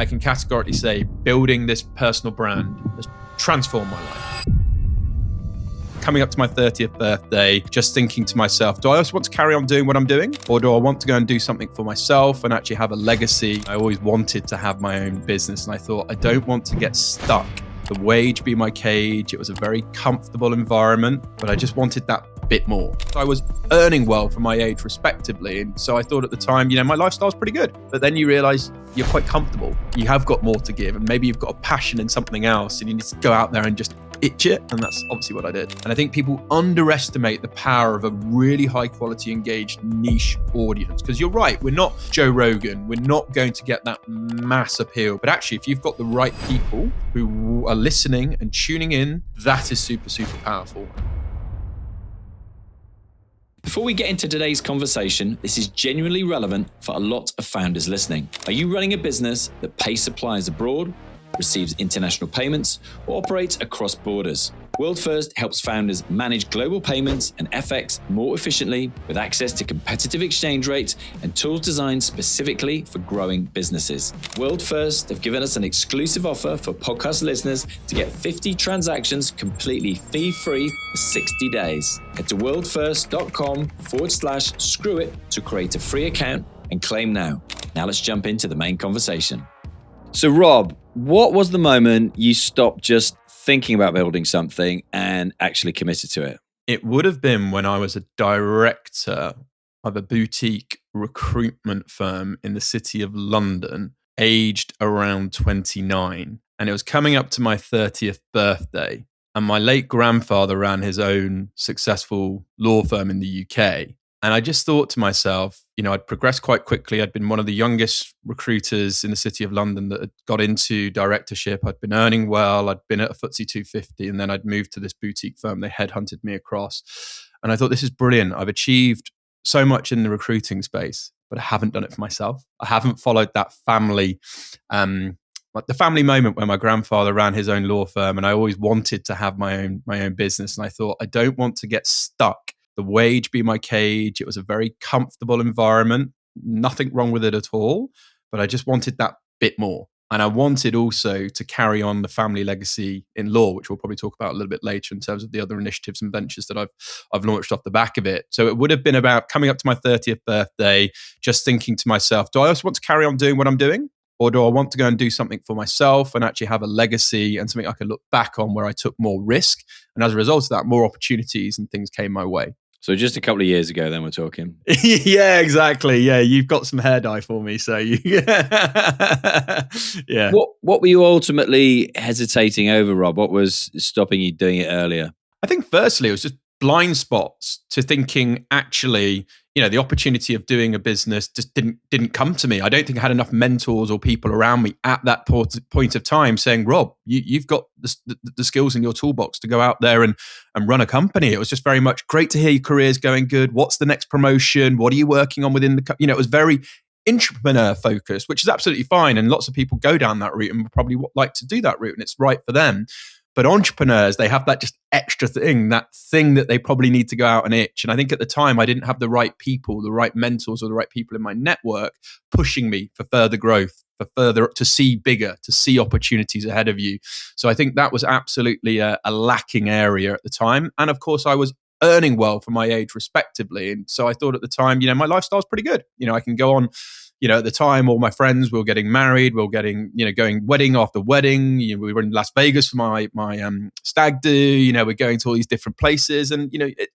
I can categorically say building this personal brand has transformed my life. Coming up to my 30th birthday, just thinking to myself, do I also want to carry on doing what I'm doing? Or do I want to go and do something for myself and actually have a legacy? I always wanted to have my own business, and I thought, I don't want to get stuck. The wage be my cage. It was a very comfortable environment, but I just wanted that bit more. I was earning well for my age respectively. And so I thought at the time, my lifestyle's pretty good. But then you realize you're quite comfortable. You have got more to give, and maybe you've got a passion in something else and you need to go out there and just itch it. And that's obviously what I did. And I think people underestimate the power of a really high quality, engaged niche audience. Because you're right, we're not Joe Rogan. We're not going to get that mass appeal. But actually, if you've got the right people who are listening and tuning in, that is super, super powerful. Before we get into today's conversation, this is genuinely relevant for a lot of founders listening. Are you running a business that pays suppliers abroad, receives international payments, or operates across borders? World First helps founders manage global payments and FX more efficiently with access to competitive exchange rates and tools designed specifically for growing businesses. World First have given us an exclusive offer for podcast listeners to get 50 transactions completely fee-free for 60 days. Head to worldfirst.com/screwit to create a free account and claim now. Now let's jump into the main conversation. So Rob, what was the moment you stopped just thinking about building something and actually committed to it? It would have been when I was a director of a boutique recruitment firm in the city of London, aged around 29. And it was coming up to my 30th birthday. And my late grandfather ran his own successful law firm in the UK. And I just thought to myself, I'd progressed quite quickly. I'd been one of the youngest recruiters in the city of London that had got into directorship. I'd been earning well. I'd been at a FTSE 250, and then I'd moved to this boutique firm. They headhunted me across. And I thought, this is brilliant. I've achieved so much in the recruiting space, but I haven't done it for myself. I haven't followed that family, like the family moment where my grandfather ran his own law firm, and I always wanted to have my own business. And I thought, I don't want to get stuck. The wage be my cage. It was a very comfortable environment. Nothing wrong with it at all. But I just wanted that bit more. And I wanted also to carry on the family legacy in law, which we'll probably talk about a little bit later in terms of the other initiatives and ventures that I've launched off the back of it. So it would have been about coming up to my 30th birthday, just thinking to myself, do I also want to carry on doing what I'm doing? Or do I want to go and do something for myself and actually have a legacy and something I can look back on where I took more risk? And as a result of that, more opportunities and things came my way. So just a couple of years ago, then we're talking. Yeah, exactly. Yeah, you've got some hair dye for me. So yeah. What were you ultimately hesitating over, Rob? What was stopping you doing it earlier? I think firstly, it was just blind spots to thinking actually, the opportunity of doing a business just didn't come to me. I don't think I had enough mentors or people around me at that point of time saying, Rob, you've got the skills in your toolbox to go out there and run a company. It was just very much great to hear your career's going good. What's the next promotion? What are you working on within the, it was very entrepreneur focused, which is absolutely fine. And lots of people go down that route and would probably like to do that route, and it's right for them. But entrepreneurs, they have that just extra thing, that thing that they probably need to go out and itch. And I think at the time, I didn't have the right people, the right mentors or the right people in my network pushing me for further growth, for further to see bigger, to see opportunities ahead of you. So I think that was absolutely a lacking area at the time. And of course, I was earning well for my age respectively. And so I thought at the time, my lifestyle's pretty good. I can go on. At the time, all my friends were getting married. We were getting, going wedding after wedding. We were in Las Vegas for my stag do. We're going to all these different places, and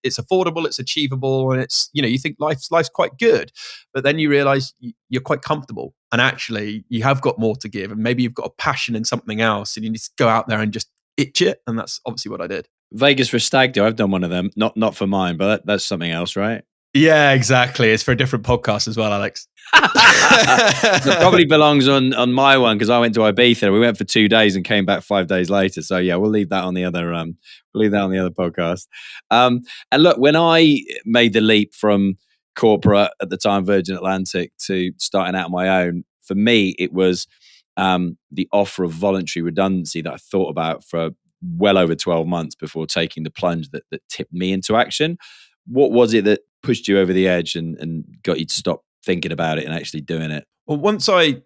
it's affordable, it's achievable, and it's you think life's quite good, but then you realize you're quite comfortable, and actually you have got more to give, and maybe you've got a passion in something else, and you need to go out there and just itch it, and that's obviously what I did. Vegas for a stag do. I've done one of them, not for mine, but that's something else, right? Yeah, exactly. It's for a different podcast as well, Alex. It probably belongs on my one because I went to Ibiza. We went for 2 days and came back 5 days later. So yeah, we'll leave that on the other. Podcast. And look, when I made the leap from corporate at the time, Virgin Atlantic, to starting out on my own, for me it was the offer of voluntary redundancy that I thought about for well over 12 months before taking the plunge that tipped me into action. What was it that pushed you over the edge and got you to stop thinking about it and actually doing it? Well, once I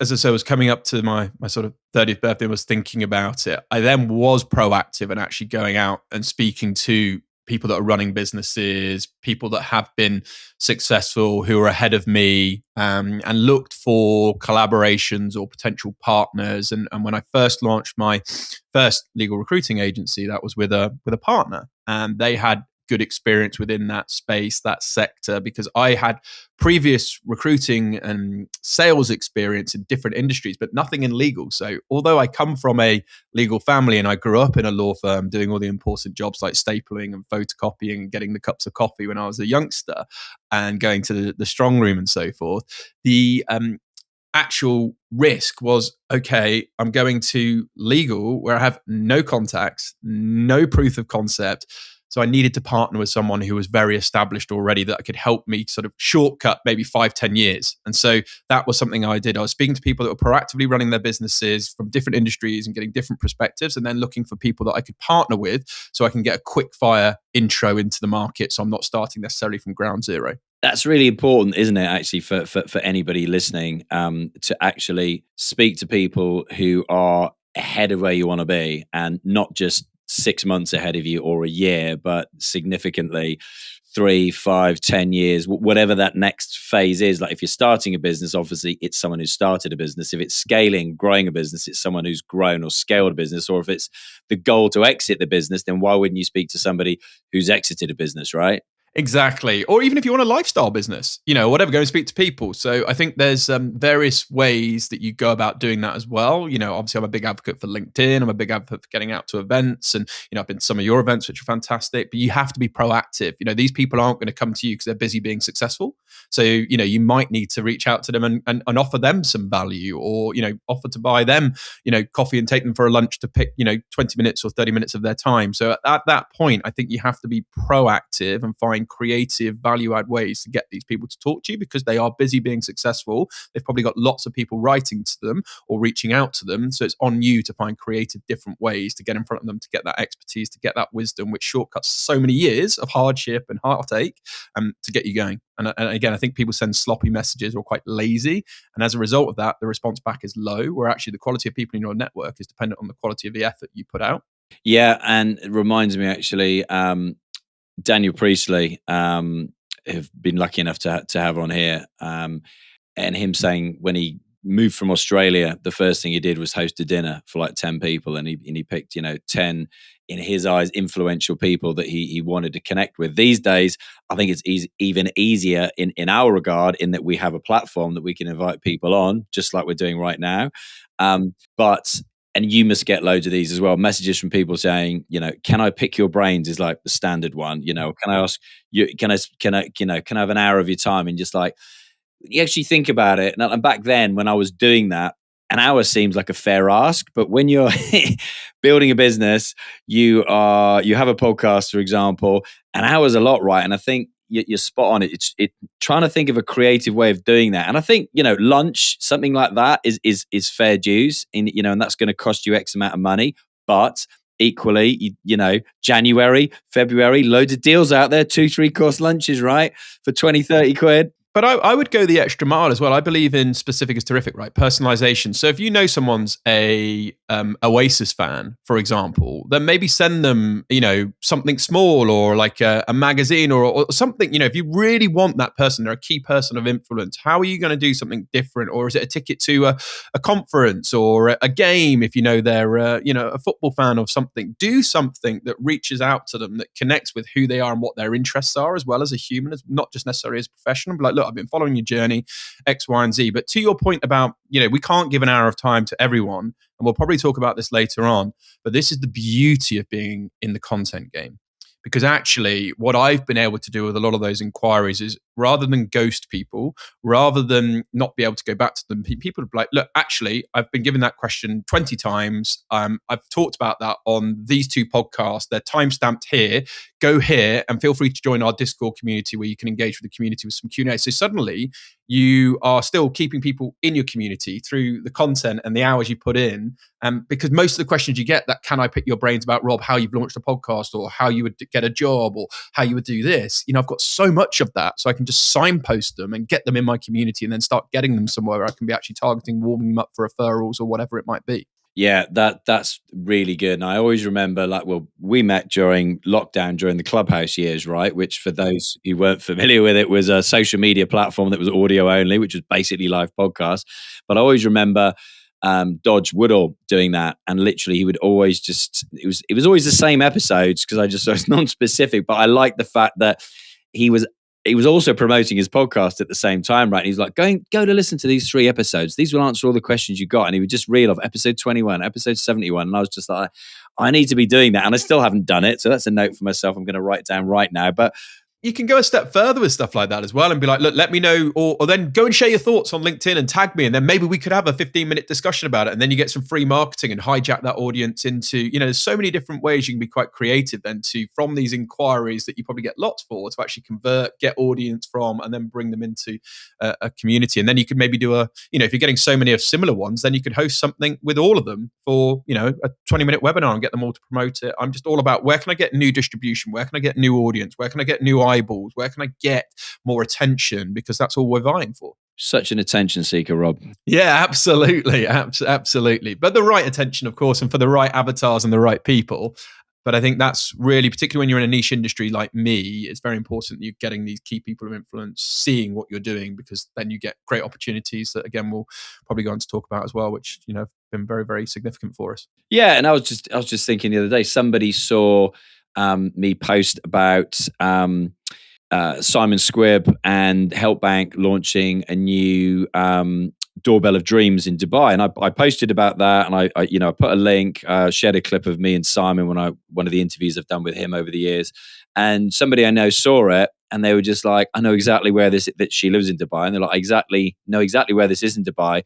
as I said, was coming up to my sort of 30th birthday and was thinking about it, I then was proactive and actually going out and speaking to people that are running businesses, people that have been successful, who are ahead of me, and looked for collaborations or potential partners. And when I first launched my first legal recruiting agency, that was with a partner, and they had good experience within that space, that sector, because I had previous recruiting and sales experience in different industries, but nothing in legal. So although I come from a legal family and I grew up in a law firm doing all the important jobs like stapling and photocopying and getting the cups of coffee when I was a youngster and going to the strong room and so forth, the actual risk was, okay, I'm going to legal where I have no contacts, no proof of concept. So I needed to partner with someone who was very established already that could help me sort of shortcut maybe 5-10 years. And so that was something I did. I was speaking to people that were proactively running their businesses from different industries and getting different perspectives, and then looking for people that I could partner with so I can get a quick fire intro into the market. So I'm not starting necessarily from ground zero. That's really important, isn't it, actually, for anybody listening, to actually speak to people who are ahead of where you want to be, and not just 6 months ahead of you or a year, but significantly 3, 5, 10 years, whatever that next phase is. Like if you're starting a business, obviously it's someone who started a business. If it's scaling, growing a business, it's someone who's grown or scaled a business. Or if it's the goal to exit the business, then why wouldn't you speak to somebody who's exited a business, right? Exactly. Or even if you want a lifestyle business, whatever, go and speak to people. So I think there's various ways that you go about doing that as well. Obviously I'm a big advocate for LinkedIn. I'm a big advocate for getting out to events, and, I've been to some of your events, which are fantastic, but you have to be proactive. These people aren't going to come to you because they're busy being successful. So, you might need to reach out to them and offer them some value, or, offer to buy them, coffee and take them for a lunch to pick, 20 minutes or 30 minutes of their time. So at that point, I think you have to be proactive and find creative value add ways to get these people to talk to you, because they are busy being successful. They've probably got lots of people writing to them or reaching out to them. So it's on you to find creative different ways to get in front of them, to get that expertise, to get that wisdom, which shortcuts so many years of hardship and heartache, to get you going. And again, I think people send sloppy messages or quite lazy. And as a result of that, the response back is low, where actually the quality of people in your network is dependent on the quality of the effort you put out. Yeah. And it reminds me, actually, Daniel Priestley, have been lucky enough to have on here, and him saying when he moved from Australia, the first thing he did was host a dinner for like 10 people, and he picked 10, in his eyes, influential people that he wanted to connect with. These days, I think it's even easier in our regard, in that we have a platform that we can invite people on, just like we're doing right now. But and you must get loads of these as well. Messages from people saying, can I pick your brains is like the standard one. Can I ask you, can I have an hour of your time? And just like, you actually think about it. And back then when I was doing that, an hour seems like a fair ask, but when you're building a business, you have a podcast, for example, an hour's a lot, right? And I think you're spot on. It's trying to think of a creative way of doing that. And I think, lunch, something like that is fair dues, and that's going to cost you X amount of money. But equally, January, February, loads of deals out there, 2-3 course lunches, right? For 20-30 quid. But I would go the extra mile as well. I believe in specific is terrific, right? Personalization. So if you know someone's a Oasis fan, for example, then maybe send them, something small, or like a magazine, or something. If you really want that person, they're a key person of influence. How are you going to do something different? Or is it a ticket to a conference or a game? If they're a football fan of something, do something that reaches out to them, that connects with who they are and what their interests are, as well as a human, as not just necessarily as a professional. But like, look, I've been following your journey, X, Y, and Z. But to your point about, we can't give an hour of time to everyone, and we'll probably talk about this later on, but this is the beauty of being in the content game. Because actually, what I've been able to do with a lot of those inquiries is, rather than ghost people, rather than not be able to go back to them, people are like, look, actually, I've been given that question 20 times. I've talked about that on these 2 podcasts. They're timestamped here. Go here and feel free to join our Discord community, where you can engage with the community with some Q&A. So suddenly you are still keeping people in your community through the content and the hours you put in. Because most of the questions you get, that can I pick your brains about, Rob, how you've launched a podcast, or how you would get a job, or how you would do this. I've got so much of that, so I can can just signpost them and get them in my community and then start getting them somewhere where I can be actually targeting, warming them up for referrals or whatever it might be. Yeah, that's really good. And I always remember, we met during lockdown, during the Clubhouse years, right? Which, for those who weren't familiar with it, was a social media platform that was audio only, which was basically live podcasts. But I always remember Dodge Woodall doing that, and literally he would always it was always the same episodes, because so it's non-specific. But I like the fact that he was also promoting his podcast at the same time, right? And he's like, go to listen to these 3 episodes. These will answer all the questions you got. And he would just reel off episode 21, episode 71. And I was just like, I need to be doing that. And I still haven't done it. So that's a note for myself. I'm going to write down right now. But you can go a step further with stuff like that as well and be like, look, let me know, or then go and share your thoughts on LinkedIn and tag me. And then maybe we could have a 15-minute discussion about it. And then you get some free marketing and hijack that audience into, there's so many different ways you can be quite creative then from these inquiries that you probably get lots for, to actually convert, get audience from, and then bring them into a community. And then you could maybe do if you're getting so many of similar ones, then you could host something with all of them for, a 20-minute webinar and get them all to promote it. I'm just all about, where can I get new distribution? Where can I get new audience? Where can I get new eyeballs? Where can I get more attention? Because that's all we're vying for. Such an attention seeker, Rob. Yeah, absolutely. Absolutely. But the right attention, of course, and for the right avatars and the right people. But I think that's really, particularly when you're in a niche industry like me, it's very important that you're getting these key people of influence, seeing what you're doing, because then you get great opportunities that, again, we'll probably go on to talk about as well, which, have been very, very significant for us. Yeah. And I was just thinking the other day, somebody saw me post about Simon Squibb and Helpbank launching a new doorbell of dreams in Dubai, and I posted about that, and I put a link, shared a clip of me and Simon one of the interviews I've done with him over the years, and somebody I know saw it, and they were just like, I know exactly where that she lives in Dubai, and they're like, know exactly where this is in Dubai.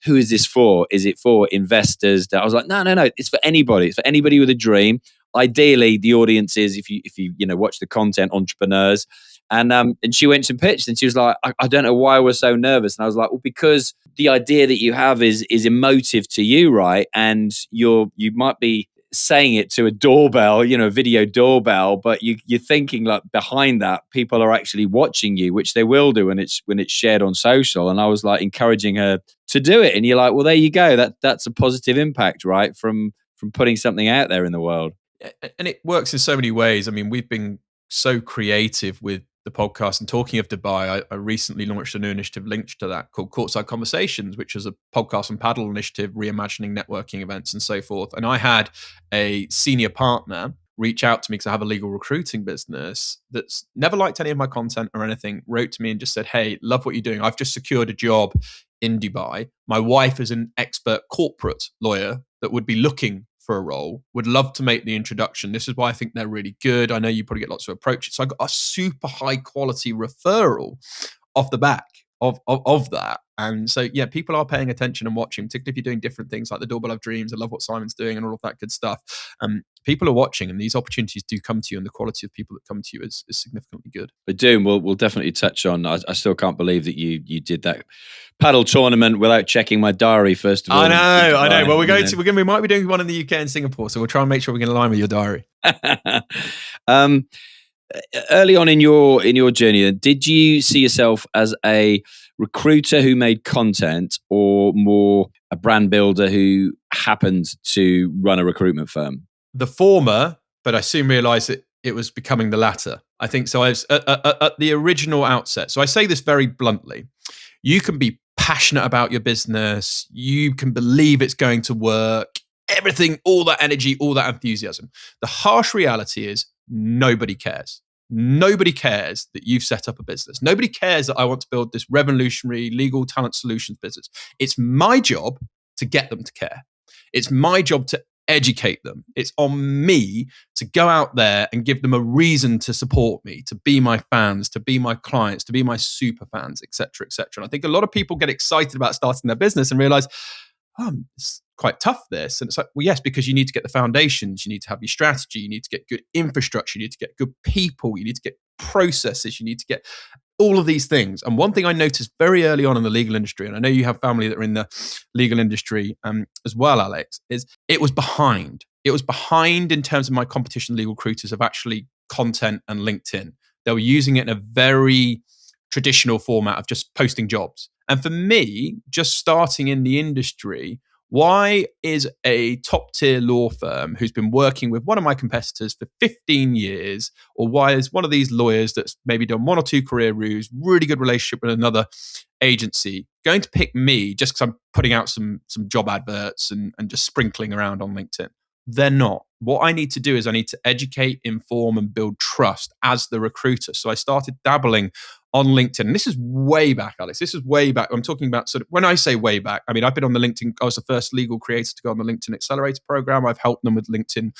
Who is this for? Is it for investors? I was like, no, it's for anybody. It's for anybody with a dream. Ideally, the audience is, if you watch the content, entrepreneurs. And she went and pitched, and she was like, I don't know why we're so nervous. And I was like, well, because the idea that you have is emotive to you, right? And you might be saying it to a doorbell, a video doorbell, but you're thinking, like, behind that, people are actually watching you, which they will do when it's shared on social. And I was like encouraging her to do it. And you're like, well, there you go. That's a positive impact, right? From putting something out there in the world. And it works in so many ways. I mean, we've been so creative with the podcast. And talking of Dubai, I recently launched a new initiative linked to that called Courtside Conversations, which is a podcast and paddle initiative, reimagining networking events and so forth. And I had a senior partner reach out to me, because I have a legal recruiting business that's never liked any of my content or anything, wrote to me and just said, hey, love what you're doing. I've just secured a job in Dubai. My wife is an expert corporate lawyer that would be looking for a role, would love to make the introduction. This is why I think they're really good. I know you probably get lots of approaches. So I got a super high quality referral off the back of that. And so, yeah, people are paying attention and watching, particularly if you're doing different things like the Doorbell of Dreams. I love what Simon's doing and all of that good stuff. People are watching, and these opportunities do come to you, and the quality of people that come to you is significantly good. But Doom, we'll definitely touch on. I still can't believe that you did that paddle tournament without checking my diary first of all. I know. Well, we might be doing one in the UK and Singapore, so we'll try and make sure we can align with your diary. Early on in your journey, did you see yourself as a recruiter who made content, or more a brand builder who happened to run a recruitment firm? The former, but I soon realized that it was becoming the latter. I think so. I was at the original outset. So I say this very bluntly. You can be passionate about your business. You can believe it's going to work. Everything, all that energy, all that enthusiasm. The harsh reality is nobody cares. Nobody cares that you've set up a business. Nobody cares that I want to build this revolutionary legal talent solutions business. It's my job to get them to care. It's my job to educate them. It's on me to go out there and give them a reason to support me, to be my fans, to be my clients, to be my super fans, etc., etc. And I think a lot of people get excited about starting their business and realize, it's quite tough, this. And it's like, well, yes, because you need to get the foundations, you need to have your strategy, you need to get good infrastructure, you need to get good people, you need to get processes, you need to get all of these things. And one thing I noticed very early on in the legal industry, and I know you have family that are in the legal industry as well, Alex, is it was behind. It was behind in terms of my competition legal recruiters of actually content and LinkedIn. They were using it in a very traditional format of just posting jobs. And for me, just starting in the industry, why is a top tier law firm who's been working with one of my competitors for 15 years, or why is one of these lawyers that's maybe done one or two career routes, really good relationship with another agency, going to pick me just because I'm putting out some job adverts and just sprinkling around on LinkedIn? They're not. What I need to do is I need to educate, inform, and build trust as the recruiter. So I started dabbling on LinkedIn. And this is way back, Alex. This is way back. I'm talking about sort of, when I say way back, I mean, I've been on the LinkedIn. I was the first legal creator to go on the LinkedIn Accelerator program. I've helped them with LinkedIn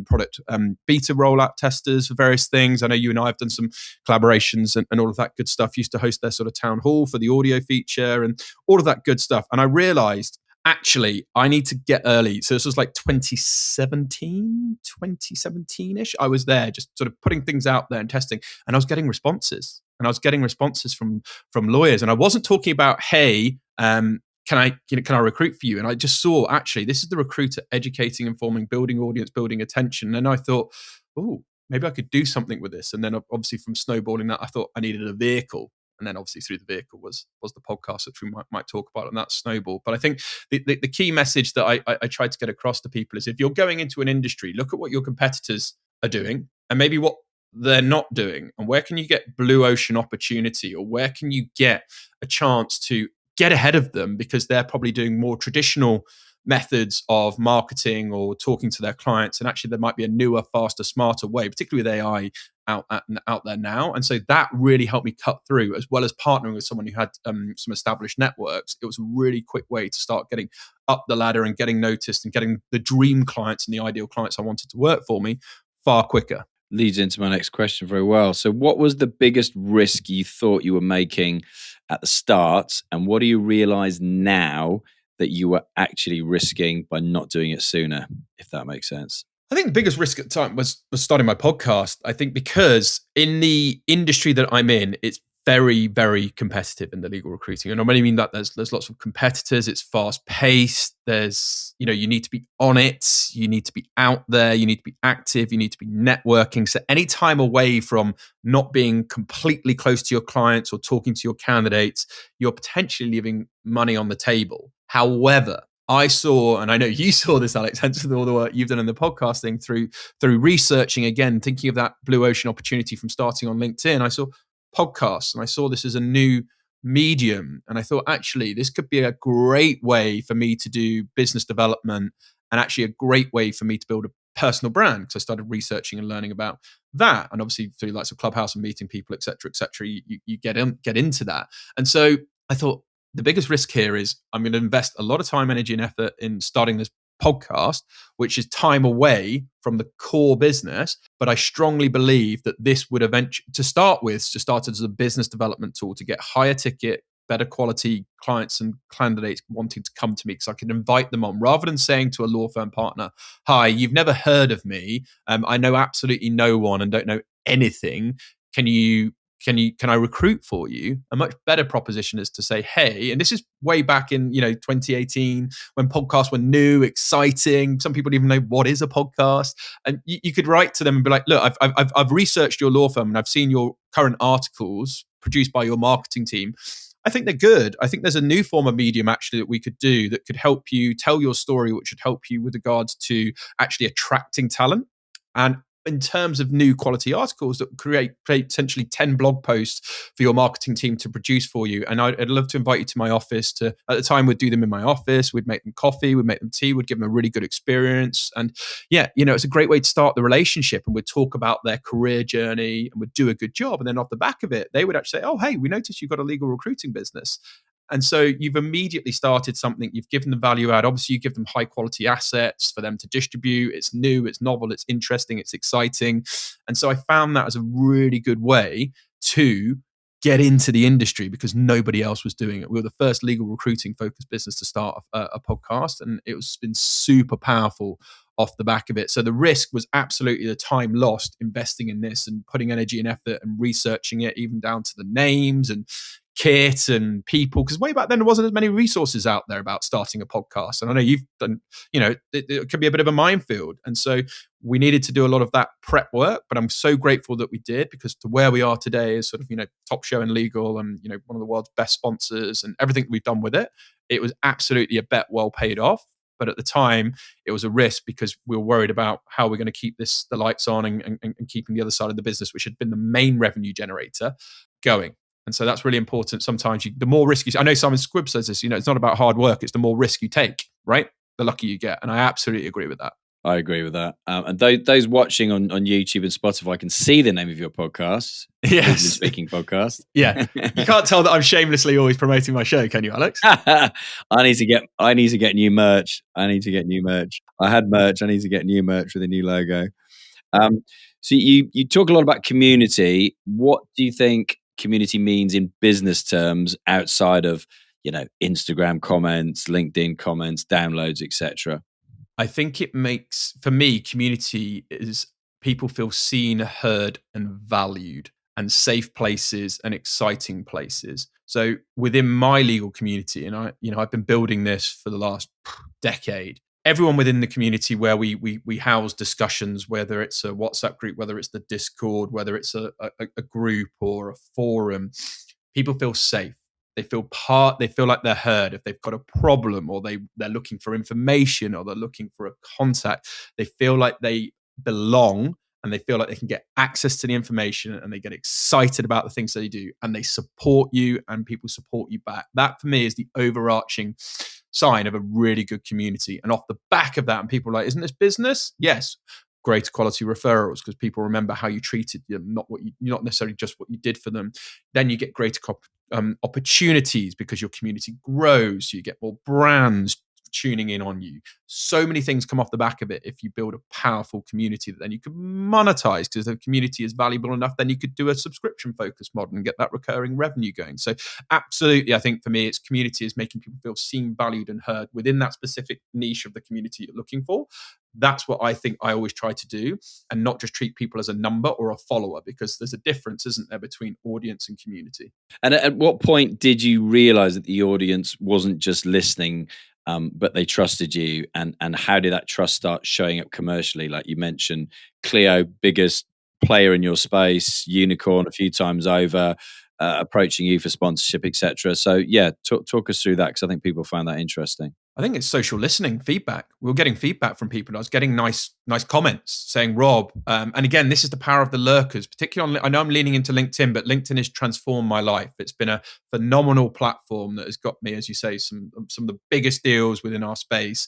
product beta rollout testers for various things. I know you and I have done some collaborations and all of that good stuff. Used to host their sort of town hall for the audio feature and all of that good stuff. And I realized, actually, I need to get early. So this was like 2017-ish. I was there just sort of putting things out there and testing. And I was getting responses. And I was getting responses from lawyers. And I wasn't talking about, hey, can I recruit for you? And I just saw, actually, this is the recruiter educating, informing, building audience, building attention. And I thought, oh, maybe I could do something with this. And then obviously from snowballing that, I thought I needed a vehicle. And then obviously through the vehicle was the podcast, which we might talk about, and that snowball. But I think the key message that I tried to get across to people is, if you're going into an industry, look at what your competitors are doing and maybe what they're not doing, and where can you get blue ocean opportunity, or where can you get a chance to get ahead of them, because they're probably doing more traditional methods of marketing or talking to their clients, and actually there might be a newer, faster, smarter way, particularly with AI out there now. And so that really helped me cut through, as well as partnering with someone who had some established networks. It was a really quick way to start getting up the ladder and getting noticed and getting the dream clients and the ideal clients I wanted to work for me far quicker. Leads into my next question very well. So what was the biggest risk you thought you were making at the start, and what do you realize now that you were actually risking by not doing it sooner, if that makes sense? I think the biggest risk at the time was starting my podcast. I think because in the industry that I'm in, it's very, very competitive in the legal recruiting. And I really mean that there's lots of competitors. It's fast paced. There's, you need to be on it. You need to be out there. You need to be active. You need to be networking. So any time away from not being completely close to your clients or talking to your candidates, you're potentially leaving money on the table. However, I saw, and I know you saw this, Alex, hence with all the work you've done in the podcasting, through researching, again, thinking of that blue ocean opportunity from starting on LinkedIn. I saw podcasts, and I saw this as a new medium. And I thought, actually, this could be a great way for me to do business development, and actually a great way for me to build a personal brand, because I started researching and learning about that. And obviously through lots of Clubhouse and meeting people, et cetera, you get into that. And so I thought, the biggest risk here is I'm going to invest a lot of time, energy, and effort in starting this podcast, which is time away from the core business. But I strongly believe that this would eventually, to start as a business development tool to get higher ticket, better quality clients and candidates wanting to come to me, because I can invite them on, rather than saying to a law firm partner, hi, you've never heard of me. I know absolutely no one and don't know anything. Can I recruit for you? A much better proposition is to say, hey, and this is way back in 2018, when podcasts were new, exciting. Some people didn't even know what is a podcast, and you could write to them and be like, look, I've researched your law firm and I've seen your current articles produced by your marketing team. I think they're good. I think there's a new form of medium actually that we could do that could help you tell your story, which would help you with regards to actually attracting talent. And in terms of new quality articles that create potentially 10 blog posts for your marketing team to produce for you. And I'd love to invite you to my office at the time, we'd do them in my office. We'd make them coffee, we'd make them tea, we'd give them a really good experience. And yeah, it's a great way to start the relationship, and we'd talk about their career journey and we'd do a good job. And then off the back of it, they would actually say, oh, hey, we noticed you've got a legal recruiting business. And so you've immediately started something. You've given them value add. Obviously, you give them high quality assets for them to distribute. It's new, it's novel, it's interesting, it's exciting. And so I found that as a really good way to get into the industry, because nobody else was doing it. We were the first legal recruiting focused business to start a podcast, and it's been super powerful off the back of it. So the risk was absolutely the time lost investing in this and putting energy and effort and researching it, even down to the names and kit and people, because way back then there wasn't as many resources out there about starting a podcast. And I know you've done, it could be a bit of a minefield. And so we needed to do a lot of that prep work, but I'm so grateful that we did, because to where we are today is sort of, top show in legal and, one of the world's best sponsors and everything we've done with it. It was absolutely a bet well paid off. But at the time, it was a risk because we were worried about how we're going to keep the lights on and keeping the other side of the business, which had been the main revenue generator, going. And so that's really important. Sometimes the more risk I know Simon Squibb says this, it's not about hard work. It's the more risk you take, right? The luckier you get. And I absolutely agree with that. I agree with that. And those watching on YouTube and Spotify can see the name of your podcast. Yes. Speaking podcast. Yeah. You can't tell that I'm shamelessly always promoting my show, can you, Alex? I need to get new merch. I had merch. I need to get new merch with a new logo. So you talk a lot about community. What do you think community means in business terms outside of, Instagram comments, LinkedIn comments, downloads, etc.? I think it makes, for me, community is people feel seen, heard, and valued, and safe places and exciting places. So within my legal community, and I've been building this for the last decade. Everyone within the community where we house discussions, whether it's a WhatsApp group, whether it's the Discord, whether it's a group or a forum, people feel safe. They feel they feel like they're heard. If they've got a problem or they're looking for information or they're looking for a contact, they feel like they belong and they feel like they can get access to the information and they get excited about the things they do and they support you and people support you back. That for me is the overarching sign of a really good community. And off the back of that, and people are like, isn't this business? Yes. Greater quality referrals because people remember how you treated them, not necessarily just what you did for them. Then you get greater opportunities because your community grows. You get more brands tuning in on you. So many things come off the back of it if you build a powerful community that then you can monetize, because the community is valuable enough, then you could do a subscription focused model and get that recurring revenue going. So absolutely, I think for me, it's community is making people feel seen, valued and heard within that specific niche of the community you're looking for. That's what I think I always try to do, and not just treat people as a number or a follower, because there's a difference, isn't there, between audience and community. And at what point did you realize that the audience wasn't just listening, but they trusted you? And how did that trust start showing up commercially? Like you mentioned, Clio, biggest player in your space, unicorn a few times over, approaching you for sponsorship, etc. So yeah, talk us through that, because I think people find that interesting. I think it's social listening, feedback. We were getting feedback from people. I was getting nice comments saying, Rob, and again, this is the power of the lurkers, particularly I know I'm leaning into LinkedIn, but LinkedIn has transformed my life. It's been a phenomenal platform that has got me, as you say, some of the biggest deals within our space.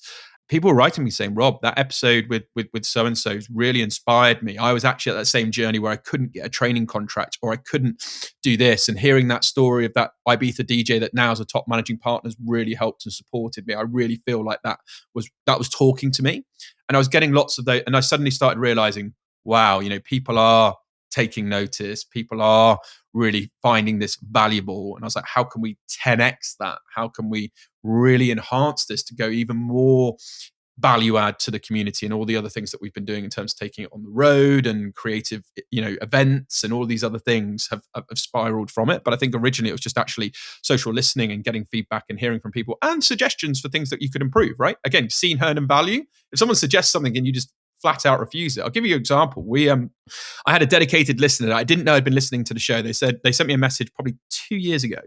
People were writing me saying, Rob, that episode with so-and-so really inspired me. I was actually at that same journey where I couldn't get a training contract or I couldn't do this. And hearing that story of that Ibiza DJ that now is a top managing partner has really helped and supported me. I really feel like that was talking to me. And I was getting lots of those. And I suddenly started realizing, wow, people are taking notice. People are really finding this valuable. And I was like, how can we 10x that? How can we really enhance this to go even more value add to the community and all the other things that we've been doing in terms of taking it on the road and creative, events and all these other things have spiraled from it. But I think originally it was just actually social listening and getting feedback and hearing from people and suggestions for things that you could improve, right? Again, seen, heard and value. If someone suggests something and you just flat out refuse it. I'll give you an example. I had a dedicated listener that I didn't know had been listening to the show. They sent me a message probably 2 years ago.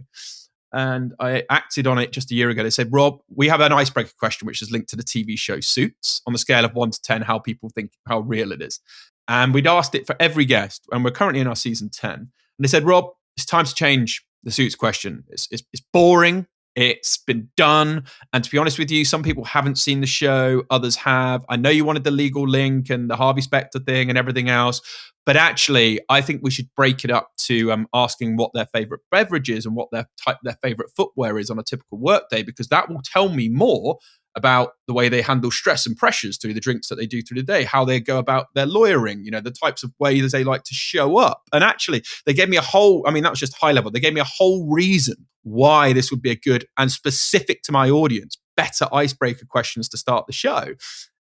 And I acted on it just a year ago. They said, Rob, we have an icebreaker question, which is linked to the TV show Suits, on the scale of 1 to 10, how people think, how real it is. And we'd asked it for every guest, and we're currently in our season 10. And they said, Rob, it's time to change the Suits question. It's boring. It's been done. And to be honest with you, some people haven't seen the show. Others have. I know you wanted the legal link and the Harvey Specter thing and everything else. But actually, I think we should break it up to asking what their favorite beverage is and what their favorite footwear is on a typical workday, because that will tell me more about the way they handle stress and pressures through the drinks that they do through the day, how they go about their lawyering, the types of ways they like to show up. And actually, they gave me that was just high level. They gave me a whole reason why this would be a good and specific to my audience, better icebreaker questions to start the show.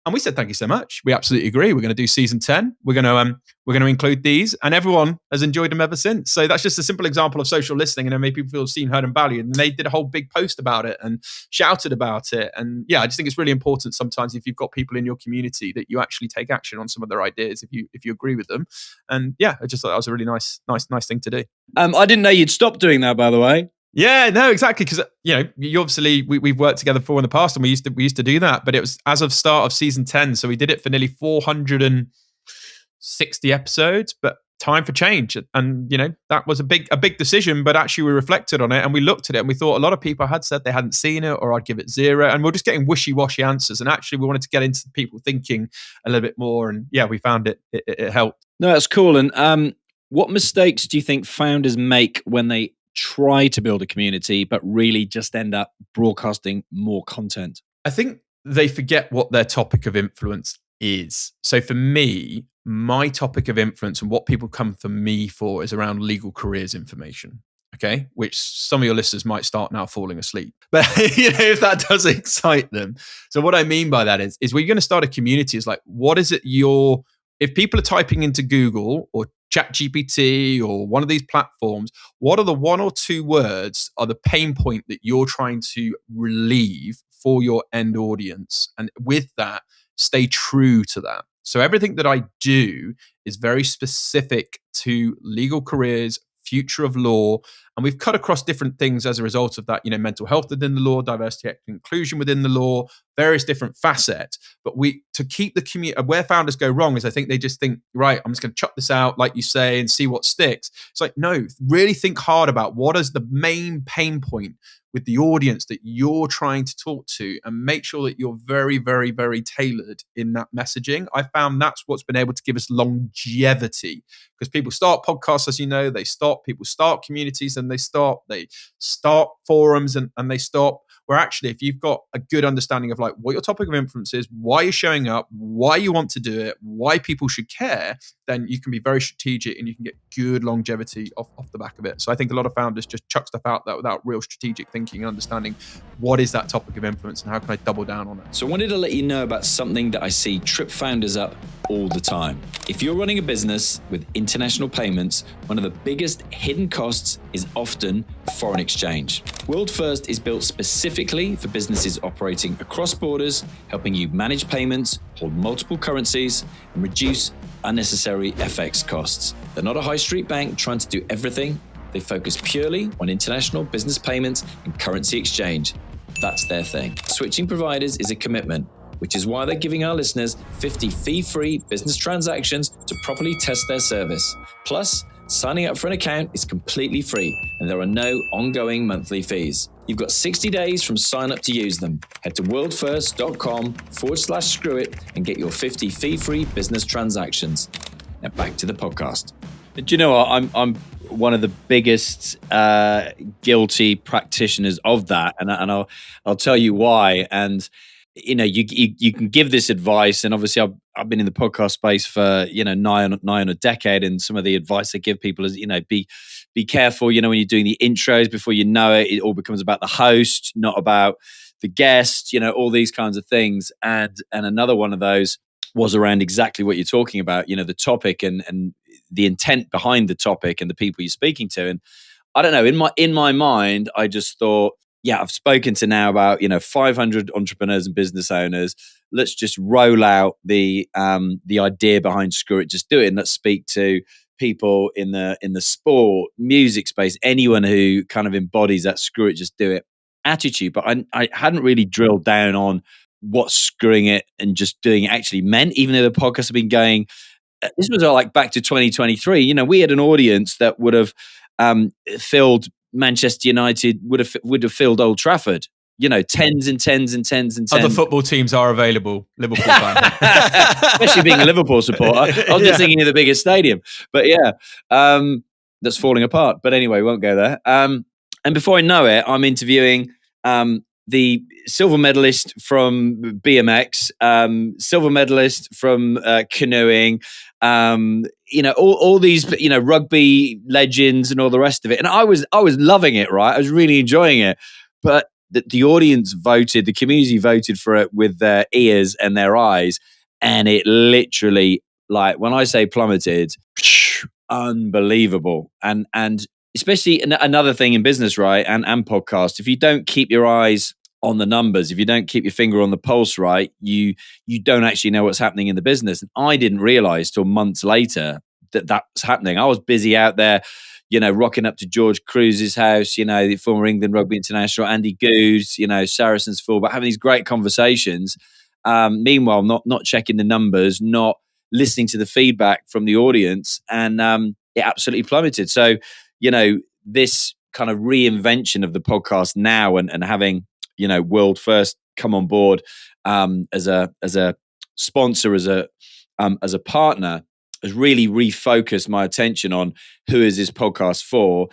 And we said, thank you so much. We absolutely agree. We're going to do season 10. We're going to include these, and everyone has enjoyed them ever since. So that's just a simple example of social listening, and it made people feel seen, heard, and valued. And they did a whole big post about it and shouted about it. And yeah, I just think it's really important sometimes if you've got people in your community that you actually take action on some of their ideas if you agree with them. And yeah, I just thought that was a really nice thing to do. I didn't know you'd stopped doing that, by the way. Yeah, no, exactly. Because you obviously we've worked together before in the past, and we used to do that. But it was as of start of season 10, so we did it for nearly 460 episodes. But time for change, and that was a big decision. But actually, we reflected on it and we looked at it, and we thought a lot of people had said they hadn't seen it, or I'd give it 0, and we're just getting wishy-washy answers. And actually, we wanted to get into people thinking a little bit more, and yeah, we found it helped. No, that's cool. And what mistakes do you think founders make when they try to build a community, but really just end up broadcasting more content? I think they forget what their topic of influence is. So for me, my topic of influence and what people come for me for is around legal careers information. Okay, which some of your listeners might start now falling asleep, but if that does excite them. So what I mean by that is when you're going to start a community, is like, what is it if people are typing into Google or ChatGPT or one of these platforms, what are the 1 or 2 words are the pain point that you're trying to relieve for your end audience? And with that, stay true to that. So everything that I do is very specific to legal careers, future of law, and we've cut across different things as a result of that, mental health within the law, diversity, equity, inclusion within the law, various different facets. But to keep the community, where founders go wrong is I think they just think, right, I'm just going to chuck this out, like you say, and see what sticks. It's like, no, really think hard about what is the main pain point with the audience that you're trying to talk to, and make sure that you're very, very, very tailored in that messaging. I found that's what's been able to give us longevity, because people start podcasts, as you know, people start communities, and they start forums, and they stop. Where actually, if you've got a good understanding of like what your topic of influence is, why you're showing up, why you want to do it, why people should care, then you can be very strategic and you can get good longevity off the back of it. So I think a lot of founders just chuck stuff out there without real strategic thinking and understanding what is that topic of influence and how can I double down on it. So I wanted to let you know about something that I see trip founders up all the time. If you're running a business with international payments, one of the biggest hidden costs is often foreign exchange. World First is built specifically for businesses operating across borders, helping you manage payments, hold multiple currencies, and reduce unnecessary FX costs. They're not a high street bank trying to do everything. They focus purely on international business payments and currency exchange. That's their thing. Switching providers is a commitment, which is why they're giving our listeners 50 fee-free business transactions to properly test their service. Plus, signing up for an account is completely free, and there are no ongoing monthly fees. You've got 60 days from sign up to use them. Head to worldfirst.com/screwit and get your 50 fee-free business transactions. Now back to the podcast. Do you know what? I'm one of the biggest guilty practitioners of that, and I'll tell you why. And you can give this advice, and obviously I've been in the podcast space for nigh on a decade, and some of the advice I give people is be careful. When you're doing the intros, before you know it, it all becomes about the host, not about the guest. All these kinds of things. And another one of those was around exactly what you're talking about. The topic and the intent behind the topic and the people you're speaking to. And I don't know, in my mind, I just thought, yeah, I've spoken to now about 500 entrepreneurs and business owners. Let's just roll out the idea behind Screw It, just do it, and let's speak to people in the sport, music space, anyone who kind of embodies that Screw It, just do it attitude. But I hadn't really drilled down on what screwing it and just doing it actually meant, even though the podcast have been going. This was like back to 2023. We had an audience that would have filled Manchester United, would have filled Old Trafford. Tens and tens and tens and tens. Other football teams are available. Liverpool fan. Especially being a Liverpool supporter. I was just thinking of the biggest stadium. But yeah, that's falling apart. But anyway, won't go there. And before I know it, I'm interviewing the silver medalist from BMX, silver medalist from canoeing, all these, rugby legends and all the rest of it. And I was loving it, right? I was really enjoying it. But the audience voted, the community voted for it with their ears and their eyes, and it literally, like when I say plummeted, unbelievable. And especially another thing in business, right, and podcast, if you don't keep your eyes on the numbers, if you don't keep your finger on the pulse, right, you don't actually know what's happening in the business. And I didn't realize till months later that was happening. I was busy out there, rocking up to George Cruz's house, the former England Rugby International, Andy Goode, Saracens fullback, having these great conversations. Meanwhile, not checking the numbers, not listening to the feedback from the audience, and it absolutely plummeted. So, this kind of reinvention of the podcast now, and having World First come on board as a sponsor, as a partner, has really refocused my attention on who is this podcast for.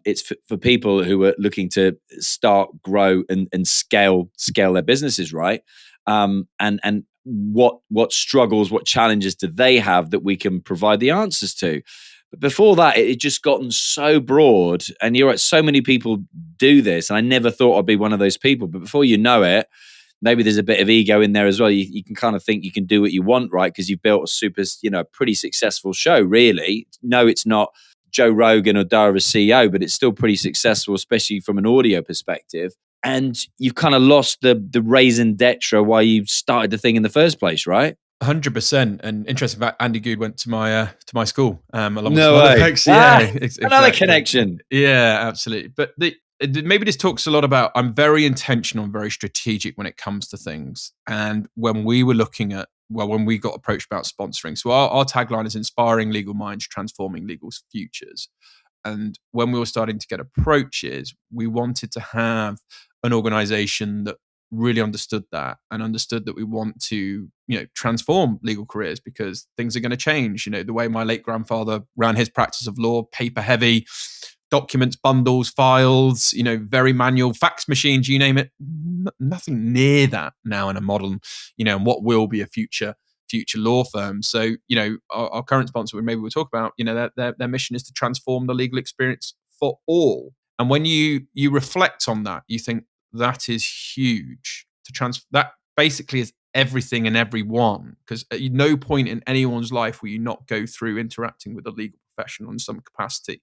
It's for people who are looking to start, grow, and scale their businesses, right? And what struggles, what challenges do they have that we can provide the answers to? But before that, it had just gotten so broad, and you're right, so many people do this, and I never thought I'd be one of those people. But before you know it, maybe there's a bit of ego in there as well. You can kind of think you can do what you want, right? Because you've built a super, pretty successful show, really. No, it's not Joe Rogan or Dara CEO, but it's still pretty successful, especially from an audio perspective. And you've kind of lost the raison d'etre why you started the thing in the first place, right? 100%. And interesting fact, Andy Good went to my school, along with No some other way. folks. Yeah, exactly. Another connection. Yeah, absolutely. But maybe this talks a lot about, I'm very intentional and very strategic when it comes to things. And when we were looking at, when we got approached about sponsoring, so our tagline is inspiring legal minds, transforming legal futures. And when we were starting to get approaches, we wanted to have an organization that really understood that, and understood that we want to, transform legal careers, because things are going to change. The way my late grandfather ran his practice of law, paper heavy, documents, bundles, files, very manual, fax machines, you name it, nothing near that now in a modern, and what will be a future law firm. So, our current sponsor, maybe we'll talk about, their mission is to transform the legal experience for all. And when you reflect on that, you think that is huge. That basically is everything and everyone, because at no point in anyone's life will you not go through interacting with a legal professional in some capacity.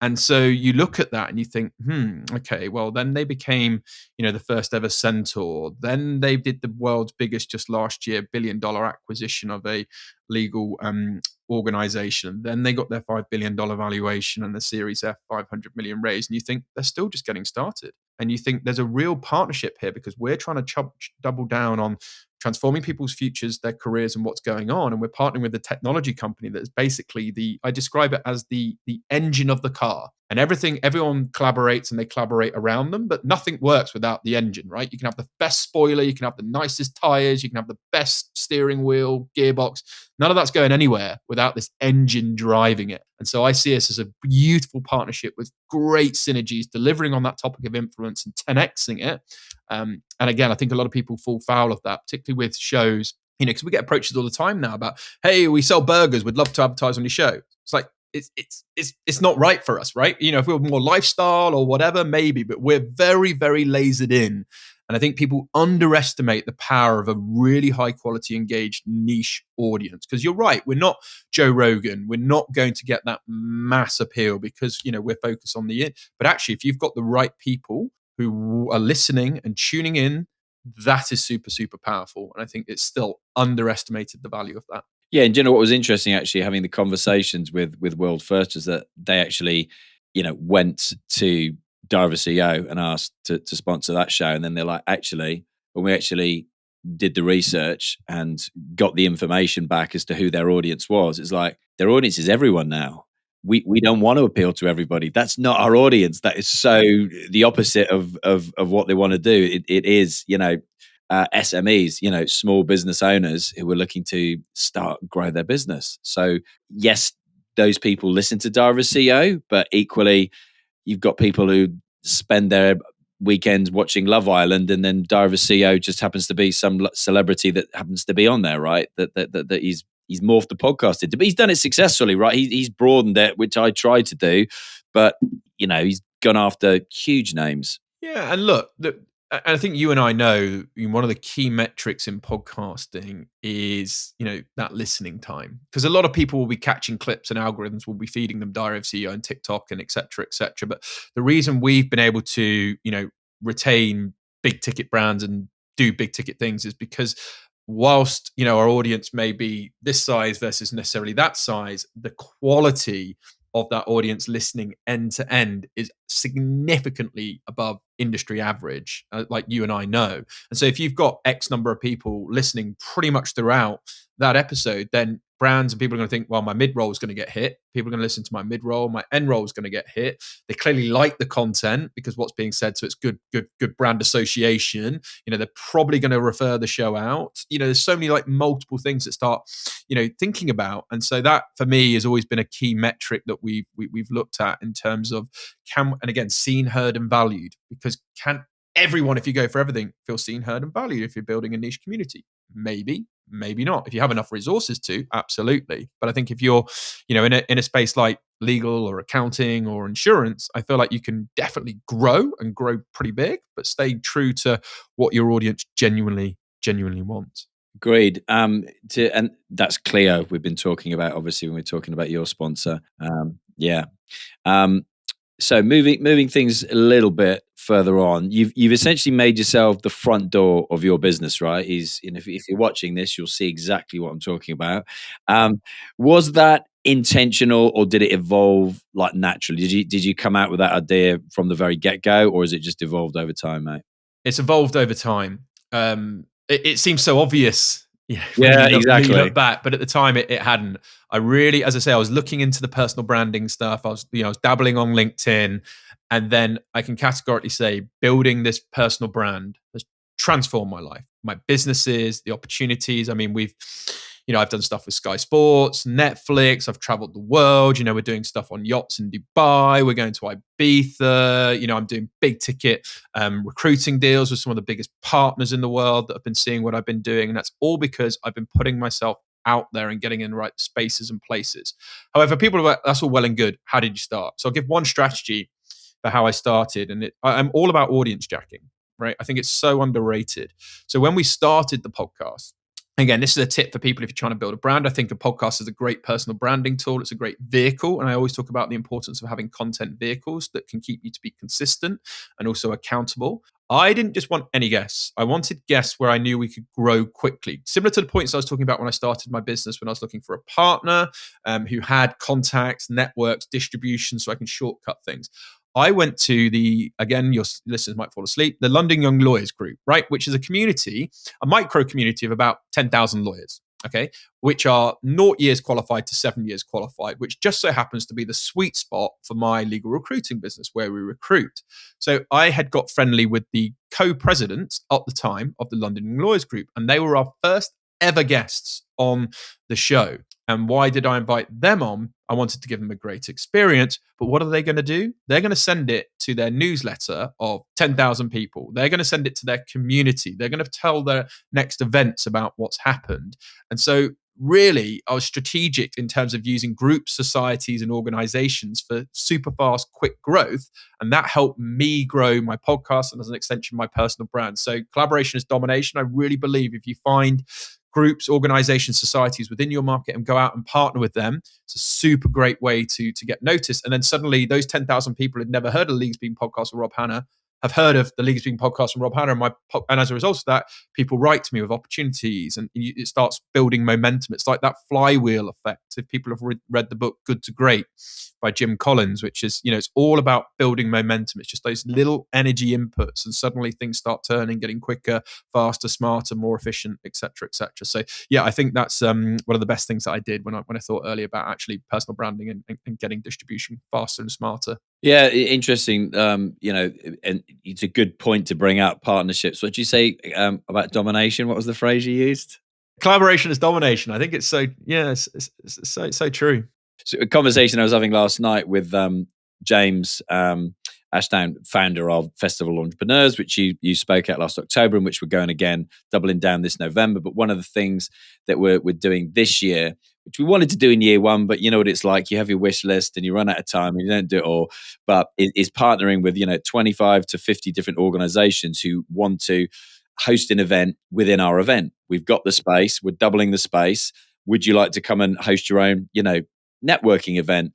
And so you look at that and you think, okay, well, then they became, the first ever centaur. Then they did the world's biggest, just last year, $1 billion acquisition of a legal organization. Then they got their $5 billion valuation and the Series F 500 million raise. And you think they're still just getting started. And you think there's a real partnership here, because we're trying to double down on transforming people's futures, their careers, and what's going on. And we're partnering with a technology company that is basically I describe it as the engine of the car. And everyone collaborates, and they collaborate around them, but nothing works without the engine, right? You can have the best spoiler, you can have the nicest tires, you can have the best steering wheel, gearbox. None of that's going anywhere without this engine driving it. And so I see us as a beautiful partnership with great synergies, delivering on that topic of influence and 10xing it. And again, I think a lot of people fall foul of that, particularly with shows, because we get approaches all the time now about, hey, we sell burgers, we'd love to advertise on your show. It's like, it's not right for us, right? If we were more lifestyle or whatever, maybe, but we're very, very lasered in. And I think people underestimate the power of a really high quality, engaged niche audience. Because you're right, we're not Joe Rogan. We're not going to get that mass appeal because, we're focused on the, but actually, if you've got the right people who are listening and tuning in, that is super, super powerful. And I think it's still underestimated, the value of that. Yeah, and do you know what was interesting, actually, having the conversations with World First, is that they actually, went to Dara CEO and asked to sponsor that show. And then they're like, actually, when we actually did the research and got the information back as to who their audience was, it's like, their audience is everyone now. We don't want to appeal to everybody. That's not our audience. That is so the opposite of what they want to do. It is, SMEs, small business owners who are looking to grow their business. So yes, those people listen to Dara CEO, but equally, you've got people who spend their weekends watching Love Island, and then Dara CEO just happens to be some celebrity that happens to be on there, right? That he's morphed the podcast into, but he's done it successfully, right? He's broadened it, which I tried to do, but he's gone after huge names. Yeah, and look, I think you and I know one of the key metrics in podcasting is that listening time, because a lot of people will be catching clips and algorithms will be feeding them Diary of CEO and TikTok and etc. etc. But the reason we've been able to retain big ticket brands and do big ticket things is because whilst our audience may be this size versus necessarily that size, the quality of that audience listening end to end is significantly above industry average, like you and I know. And so if you've got X number of people listening pretty much throughout that episode, then brands and people are going to think, well, my mid roll is going to get hit. People are going to listen to my mid roll. My end roll is going to get hit. They clearly like the content because what's being said, so it's good brand association. They're probably going to refer the show out. There's so many like multiple things that start, thinking about. And so that for me has always been a key metric that we've looked at in terms of and again, seen, heard, and valued. Because can everyone, if you go for everything, feel seen, heard, and valued if you're building a niche community? Maybe, maybe not. If you have enough resources to, absolutely. But I think if you're, in a space like legal or accounting or insurance, I feel like you can definitely grow and grow pretty big, but stay true to what your audience genuinely wants. Agreed. And that's Clio we've been talking about, obviously, when we're talking about your sponsor. Yeah. So moving things a little bit further on, you've essentially made yourself the front door of your business, right? If you're watching this, you'll see exactly what I'm talking about. Was that intentional, or did it evolve like naturally? Did you come out with that idea from the very get go, or has it just evolved over time, mate? It's evolved over time. It seems so obvious, when Yeah, you exactly. look back, but at the time it hadn't. I really, as I say, I was looking into the personal branding stuff. I was dabbling on LinkedIn, and then I can categorically say building this personal brand has transformed my life, my businesses, the opportunities. I mean, I've done stuff with Sky Sports, Netflix. I've traveled the world. We're doing stuff on yachts in Dubai. We're going to Ibiza. I'm doing big ticket recruiting deals with some of the biggest partners in the world that have been seeing what I've been doing. And that's all because I've been putting myself out there and getting in the right spaces and places. However, people are, that's all well and good. How did you start? So I'll give one strategy for how I started. And I'm all about audience jacking, right? I think it's so underrated. So when we started the podcast, again, this is a tip for people if you're trying to build a brand. I think a podcast is a great personal branding tool. It's a great vehicle. And I always talk about the importance of having content vehicles that can keep you to be consistent and also accountable. I didn't just want any guests. I wanted guests where I knew we could grow quickly. Similar to the points I was talking about when I started my business, when I was looking for a partner who had contacts, networks, distribution, so I can shortcut things. I went to again, your listeners might fall asleep, the London Young Lawyers Group, right? Which is a micro community of about 10,000 lawyers, okay? Which are 0 years qualified to 7 years qualified, which just so happens to be the sweet spot for my legal recruiting business where we recruit. So I had got friendly with the co-presidents at the time of the London Young Lawyers Group, and they were our first ever guests on the show. And why did I invite them on? I wanted to give them a great experience. But what are they going to do? They're going to send it to their newsletter of 10,000 people. They're going to send it to their community. They're going to tell their next events about what's happened. And so really, I was strategic in terms of using groups, societies, and organizations for super fast, quick growth. And that helped me grow my podcast and as an extension, my personal brand. So collaboration is domination. I really believe if you find groups, organizations, societies within your market and go out and partner with them, it's a super great way to get noticed. And then suddenly those 10,000 people had never heard of League Speaking Podcast with Rob Hanna have heard of the League Speaking Podcast from Rob Hanna. And as a result of that, people write to me with opportunities and it starts building momentum. It's like that flywheel effect. If people have read the book Good to Great by Jim Collins, which is, it's all about building momentum. It's just those little energy inputs and suddenly things start turning, getting quicker, faster, smarter, more efficient, et cetera, et cetera. So yeah, I think that's one of the best things that I did when I thought earlier about actually personal branding and getting distribution faster and smarter. Yeah, interesting. And it's a good point to bring up partnerships. What did you say about domination? What was the phrase you used? Collaboration is domination. I think it's so, it's so true. So a conversation I was having last night with James Ashdown, founder of Festival Entrepreneurs, which you spoke at last October, and which we're going again, doubling down this November. But one of the things that we're doing this year, which we wanted to do in year one, but you know what it's like, you have your wish list and you run out of time and you don't do it all, but it is partnering with 25 to 50 different organizations who want to host an event within our event. We've got the space, we're doubling the space. Would you like to come and host your own networking event?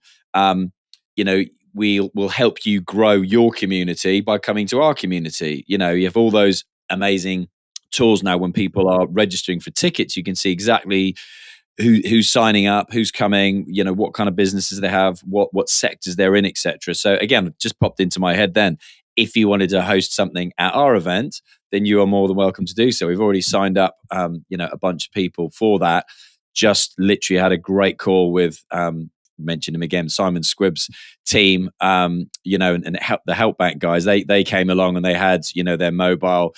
We'll help you grow your community by coming to our community. You have all those amazing tools now. When people are registering for tickets, you can see exactly who's signing up, who's coming, what kind of businesses they have, what sectors they're in, etc. So again, it just popped into my head then. If you wanted to host something at our event, then you are more than welcome to do so. We've already signed up, a bunch of people for that. Just literally had a great call with, mentioned him again, Simon Squibb's team, and the Help Bank guys. They came along and they had, their mobile,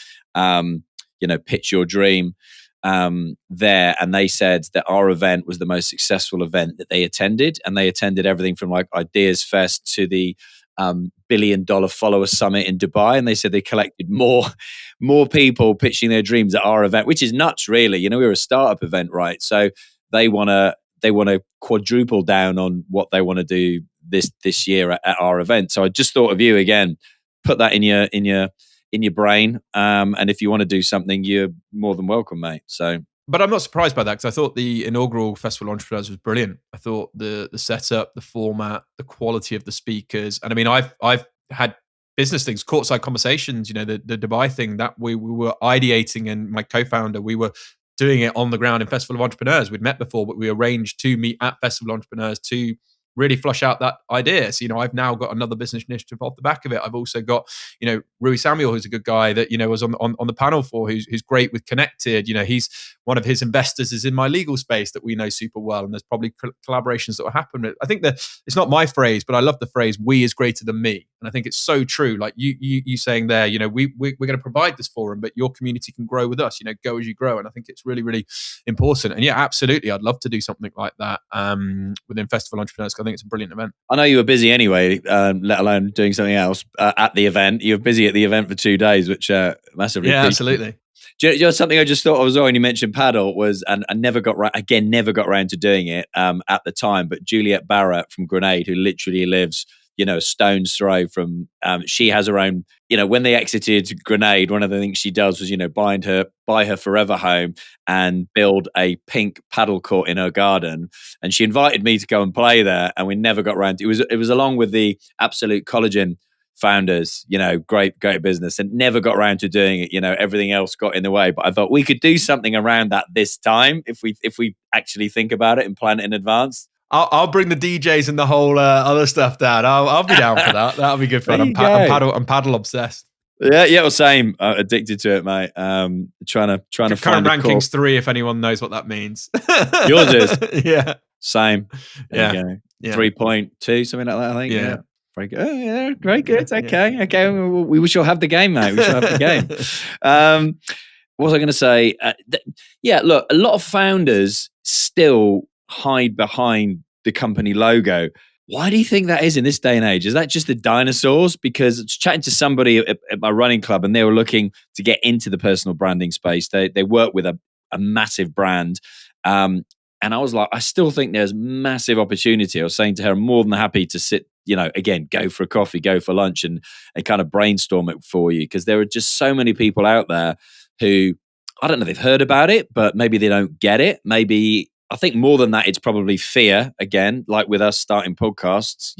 pitch your dream there, and they said that our event was the most successful event that they attended, and they attended everything from like Ideas Fest to the $1 billion follower summit in Dubai, and they said they collected more people pitching their dreams at our event, which is nuts, really. We're a startup event, right? So they want to quadruple down on what they want to do this year at our event. So I just thought of you again. Put that in your brain, and if you want to do something, you're more than welcome, mate. So, but I'm not surprised by that, because I thought the inaugural Festival Entrepreneurs was brilliant. I thought the setup, the format, the quality of the speakers, and I mean, I've had business things, courtside conversations. The Dubai thing that we were ideating, and my co-founder, we were doing it on the ground in Festival of Entrepreneurs. We'd met before, but we arranged to meet at Festival of Entrepreneurs to really flush out that idea. So, I've now got another business initiative off the back of it. I've also got, Rui Samuel, who's a good guy that, was on the panel for, who's great with Connected. He's one of his investors is in my legal space that we know super well. And there's probably collaborations that will happen. I think that it's not my phrase, but I love the phrase, we is greater than me. And I think it's so true. Like you saying there, we're going to provide this forum, but your community can grow with us, go as you grow. And I think it's really, really important. And yeah, absolutely. I'd love to do something like that within Festival Entrepreneurs. I think it's a brilliant event. I know you were busy anyway, let alone doing something else at the event. You were busy at the event for 2 days, which massively. Yeah, absolutely. Do you know something I just thought of as well when you mentioned paddle was, and I never got around to doing it at the time, but Juliet Barrett from Grenade, who literally lives, a stone's throw from, she has her own, when they exited Grenade, one of the things she does was, buy her forever home and build a pink paddle court in her garden. And she invited me to go and play there, and we never got around to it. It was along with the Absolute Collagen founders, great business, and never got around to doing it. Everything else got in the way. But I thought we could do something around that this time if we actually think about it and plan it in advance. I'll bring the DJs and the whole other stuff down. I'll be down for that. That'll be good fun. I'm paddle obsessed. Yeah, well, same. Addicted to it, mate. Trying to current find rankings 3, if anyone knows what that means. Yours is. Yeah. Same. Yeah. 3.2, something like that, I think. Yeah. Very good. Oh, yeah, very good. Okay. We shall have the game, mate. We shall have the game. What was I going to say? Look, a lot of founders still hide behind the company logo. Why do you think that is in this day and age? Is that just the dinosaurs? Because I was chatting to somebody at my running club, and they were looking to get into the personal branding space. They work with a massive brand. And I was like, I still think there's massive opportunity. I was saying to her, I'm more than happy to sit, again, go for a coffee, go for lunch, and kind of brainstorm it for you. Because there are just so many people out there who, I don't know, they've heard about it, but maybe they don't get it. Maybe, I think more than that, it's probably fear. Again, like with us starting podcasts,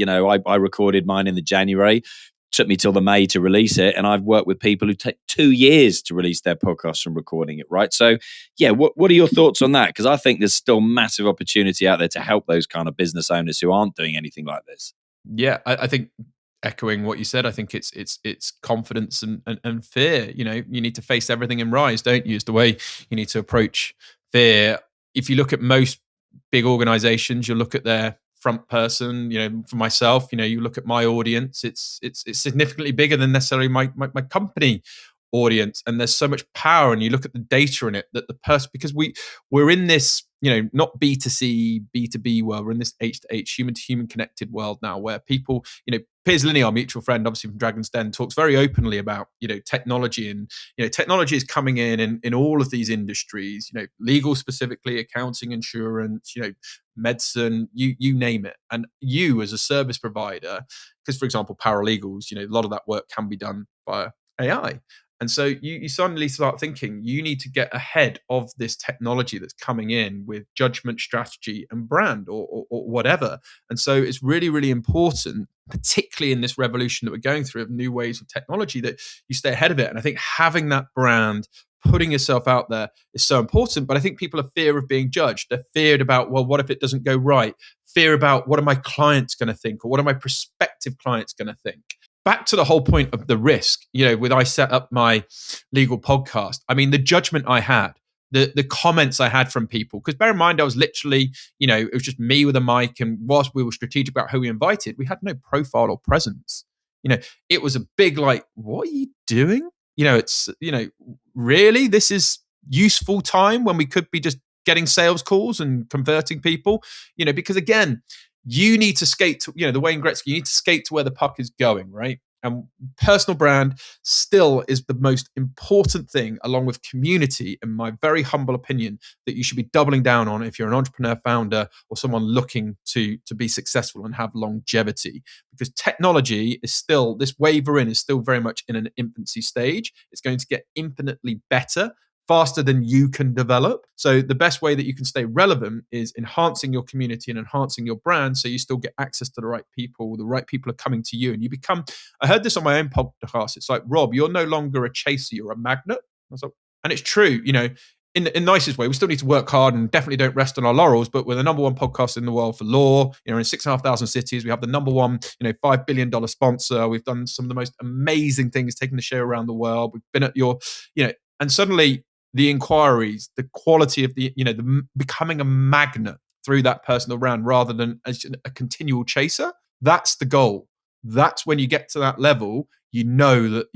I recorded mine in the January. Took me till the May to release it, and I've worked with people who take 2 years to release their podcast from recording it. Right, so yeah, what are your thoughts on that? Because I think there's still massive opportunity out there to help those kind of business owners who aren't doing anything like this. Yeah, I think echoing what you said, I think it's confidence and fear. You need to face everything and rise, don't you? Is the way you need to approach fear. If you look at most big organizations, you look at their front person. For myself, you look at my audience, it's significantly bigger than necessarily my company audience, and there's so much power. And you look at the data in it, that the person, because we're in this not B2C, B2B world. We're in this H to H, human to human connected world now, where people, Piers Linney, our mutual friend, obviously from Dragon's Den, talks very openly about, technology, and, technology is coming in all of these industries, legal specifically, accounting, insurance, medicine, you name it. And you as a service provider, because for example, paralegals, a lot of that work can be done by AI. And so you suddenly start thinking you need to get ahead of this technology that's coming in with judgment, strategy, and brand, or whatever. And so it's really, really important, particularly in this revolution that we're going through of new ways of technology, that you stay ahead of it. And I think having that brand, putting yourself out there is so important. But I think people are fear of being judged. They're feared about, well, what if it doesn't go right? Fear about what are my clients going to think, or what are my prospective clients going to think? Back to the whole point of the risk, when I set up my legal podcast, I mean, the judgment I had, the comments I had from people, because bear in mind, I was literally, it was just me with a mic. And whilst we were strategic about who we invited, we had no profile or presence. It was a big, like, what are you doing? It's, really, this is useful time when we could be just getting sales calls and converting people, because again, you need to skate to, the Wayne Gretzky, you need to skate to where the puck is going, right? And personal brand still is the most important thing, along with community, in my very humble opinion, that you should be doubling down on if you're an entrepreneur, founder, or someone looking to be successful and have longevity. Because technology is still, this wave we're in is still very much in an infancy stage. It's going to get infinitely better, faster than you can develop. So the best way that you can stay relevant is enhancing your community and enhancing your brand, so you still get access to the right people. The right people are coming to you, and you become, I heard this on my own podcast, it's like, Rob, you're no longer a chaser, you're a magnet. I was like, and it's true, in the nicest way. We still need to work hard and definitely don't rest on our laurels, but we're the number one podcast in the world for law, in 6,500 cities. We have the number one, $5 billion sponsor. We've done some of the most amazing things, taking the show around the world. We've been at your, and suddenly the inquiries, the quality of the becoming a magnet through that personal brand rather than as a continual chaser. That's the goal. That's when you get to that level, that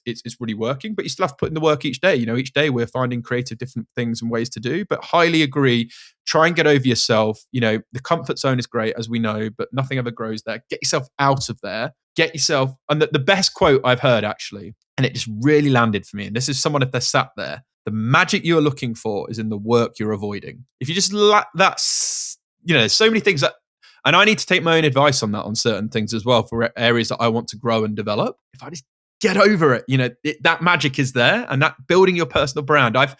it's really working. But you still have to put in the work each day. Each day we're finding creative different things and ways to do. But highly agree. Try and get over yourself. The comfort zone is great, as we know, but nothing ever grows there. Get yourself out of there. Get yourself. And the best quote I've heard, actually, and it just really landed for me. And this is someone, if they're sat there, the magic you're looking for is in the work you're avoiding. If you just that's, there's so many things that, and I need to take my own advice on that, on certain things as well, for areas that I want to grow and develop. If I just get over it, that magic is there, and that building your personal brand. I've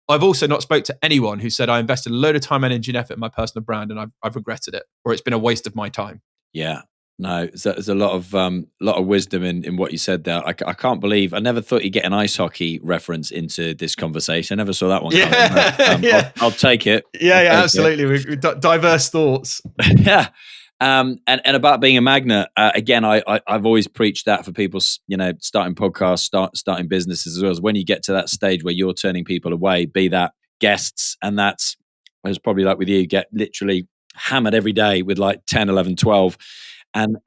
also not spoke to anyone who said I invested a load of time, energy, and effort in my personal brand, and I've regretted it, or it's been a waste of my time. Yeah. No, there's a lot of wisdom in what you said there. I can't believe, I never thought you'd get an ice hockey reference into this conversation. I never saw that one coming. Yeah. I'll take it. Absolutely. We've diverse thoughts. Yeah. And about being a magnet, again, I've always preached that for people, starting podcasts, starting businesses as well. As when you get to that stage where you're turning people away, be that guests, and that's, it's probably like with you, get literally hammered every day with like 10, 11, 12. And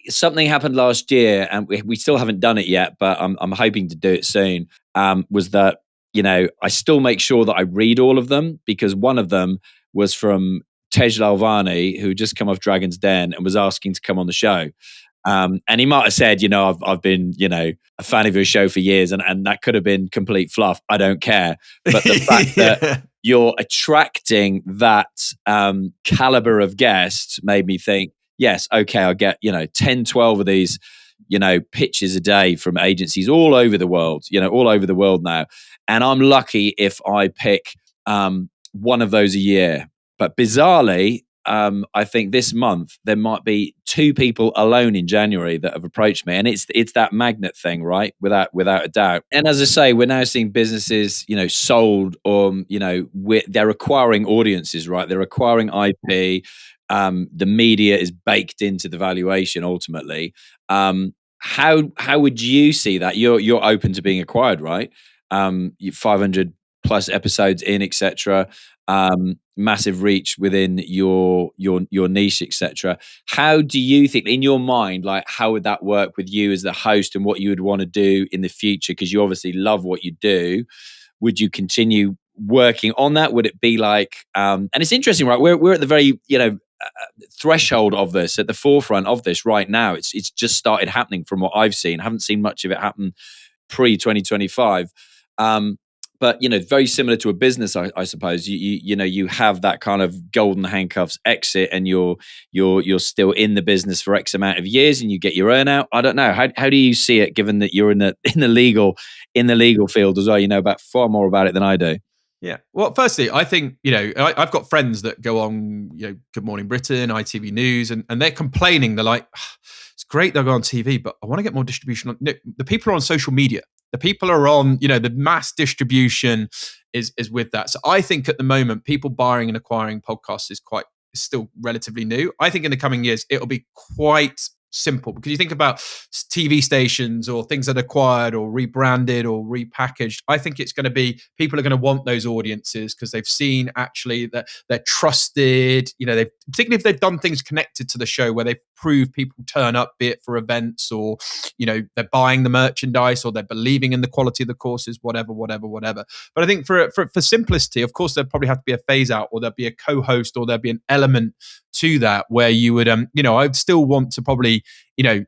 something happened last year, and we still haven't done it yet, but I'm hoping to do it soon. Was that, I still make sure that I read all of them, because one of them was from Tej Lalvani, who just come off Dragon's Den and was asking to come on the show. And he might have said, I've been, a fan of your show for years, and that could have been complete fluff. I don't care. But the fact that you're attracting that caliber of guests made me think, yes, okay, I'll get, 10, 12 of these, pitches a day from agencies all over the world, now. And I'm lucky if I pick one of those a year. But bizarrely, I think this month there might be 2 people alone in January that have approached me, and it's that magnet thing, right? Without a doubt. And as I say, we're now seeing businesses, sold, or they're acquiring audiences, right? They're acquiring IP. The media is baked into the valuation ultimately. How would you see that? You're open to being acquired, right? 500 plus episodes in, etc. Massive reach within your niche, etc. How do you think, in your mind, like, how would that work with you as the host and what you would want to do in the future? Because you obviously love what you do. Would you continue working on that? Would it be like, and it's interesting, right? We're at the very, threshold of this, at the forefront of this right now. It's just started happening from what I've seen. I haven't seen much of it happen pre 2025. But very similar to a business, I suppose. You have that kind of golden handcuffs exit, and you're still in the business for X amount of years, and you get your earnout. I don't know. How do you see it, given that you're in the legal field as well? You know about far more about it than I do. Yeah. Well, firstly, I think, I've got friends that go on, Good Morning Britain, ITV News, and they're complaining. They're like, "Ah, it's great they'll go on TV, but I want to get more distribution. No, the people are on social media. The people are on, the mass distribution is with that. So I think at the moment, people buying and acquiring podcasts is still relatively new. I think in the coming years, it'll be quite simple, because you think about TV stations or things that are acquired or rebranded or repackaged. I think it's going to be, people are going to want those audiences because they've seen actually that they're trusted. Particularly if they've done things connected to the show where they've proved people turn up, be it for events or they're buying the merchandise or they're believing in the quality of the courses, whatever. But I think for simplicity, of course, there'd probably have to be a phase out, or there'd be a co-host, or there'd be an element to that where you would I'd still want to probably,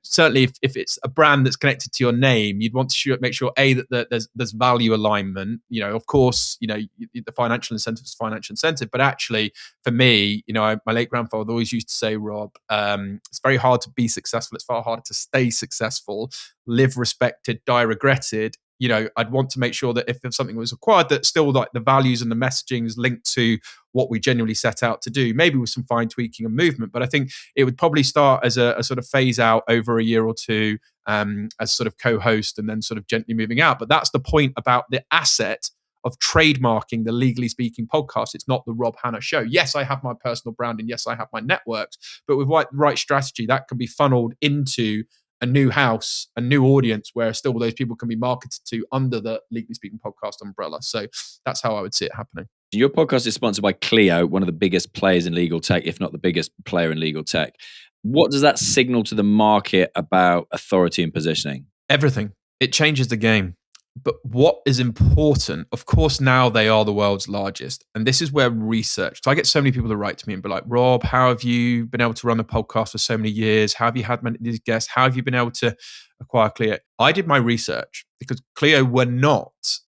certainly if it's a brand that's connected to your name, you'd want to make sure that there's value alignment. Of course, the financial incentive is financial incentive, but actually for me, my late grandfather always used to say, Rob, it's very hard to be successful, it's far harder to stay successful. Live respected, die regretted. I'd want to make sure that if something was acquired, that still like the values and the messaging is linked to what we genuinely set out to do, maybe with some fine tweaking and movement. But I think it would probably start as a sort of phase out over a year or two, as sort of co-host, and then sort of gently moving out. But that's the point about the asset of trademarking the Legally Speaking podcast. It's not the Rob Hanna show. Yes, I have my personal brand, and yes, I have my networks, but with right strategy, that can be funneled into a new house, a new audience, where still those people can be marketed to under the Legally Speaking podcast umbrella. So that's how I would see it happening. Your podcast is sponsored by Clio, one of the biggest players in legal tech, if not the biggest player in legal tech. What does that signal to the market about authority and positioning? Everything. It changes the game. But what is important, of course, now they are the world's largest. And this is where research. So I get so many people to write to me and be like, Rob, how have you been able to run the podcast for so many years? How have you had many of these guests? How have you been able to acquire Clio? I did my research, because Clio were not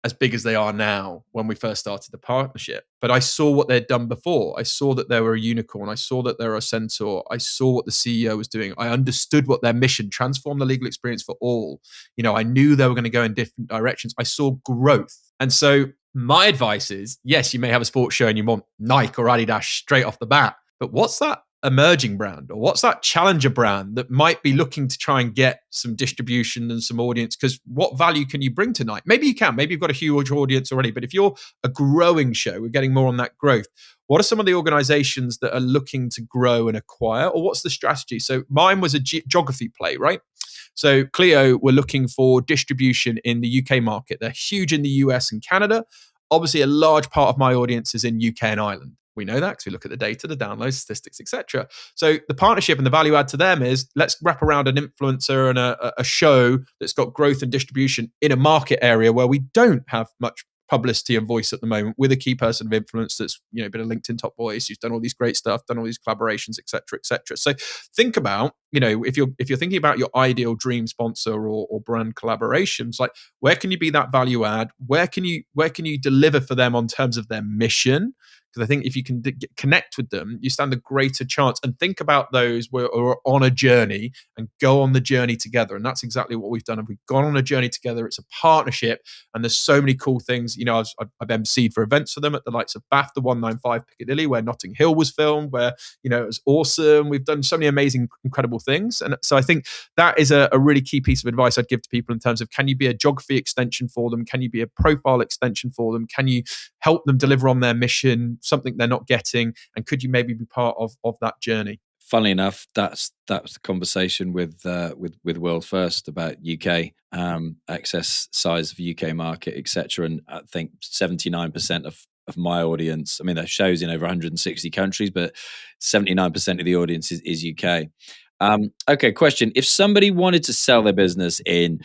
as big as they are now when we first started the partnership. But I saw what they'd done before. I saw that they were a unicorn. I saw that they were a centaur. I saw what the CEO was doing. I understood what their mission, transform the legal experience for all. I knew they were going to go in different directions. I saw growth. And so my advice is, yes, you may have a sports show and you want Nike or Adidas straight off the bat, but what's that emerging brand, or what's that challenger brand that might be looking to try and get some distribution and some audience? Because what value can you bring tonight? Maybe you can, maybe you've got a huge audience already, but if you're a growing show, we're getting more on that growth. What are some of the organizations that are looking to grow and acquire, or what's the strategy? So mine was a geography play, right? So Clio were looking for distribution in the UK market. They're huge in the US and Canada. Obviously, a large part of my audience is in UK and Ireland. We know that because we look at the data, the downloads, statistics, etc. So the partnership and the value add to them is, let's wrap around an influencer and a show that's got growth and distribution in a market area where we don't have much publicity and voice at the moment, with a key person of influence that's been a LinkedIn top voice, who's done all these great stuff, done all these collaborations, etc. So think about, if you're thinking about your ideal dream sponsor or brand collaborations, like, where can you be that value add? Where can you deliver for them on terms of their mission? Because I think if you can connect with them, you stand a greater chance. And think about those who are on a journey and go on the journey together. And that's exactly what we've done. And we've gone on a journey together. It's a partnership. And there's so many cool things. I've emceed for events for them at the likes of BAF, the 195 Piccadilly, where Notting Hill was filmed, where, it was awesome. We've done so many amazing, incredible things. And so I think that is a really key piece of advice I'd give to people in terms of, can you be a geography extension for them? Can you be a profile extension for them? Can you help them deliver on their mission, something they're not getting, and could you maybe be part of that journey? Funnily enough, that was the conversation with World First about UK access size of UK market, etc. And I think 79% of my audience, I mean, there's shows in over 160 countries, but 79% of the audience is UK. Okay, question: if somebody wanted to sell their business in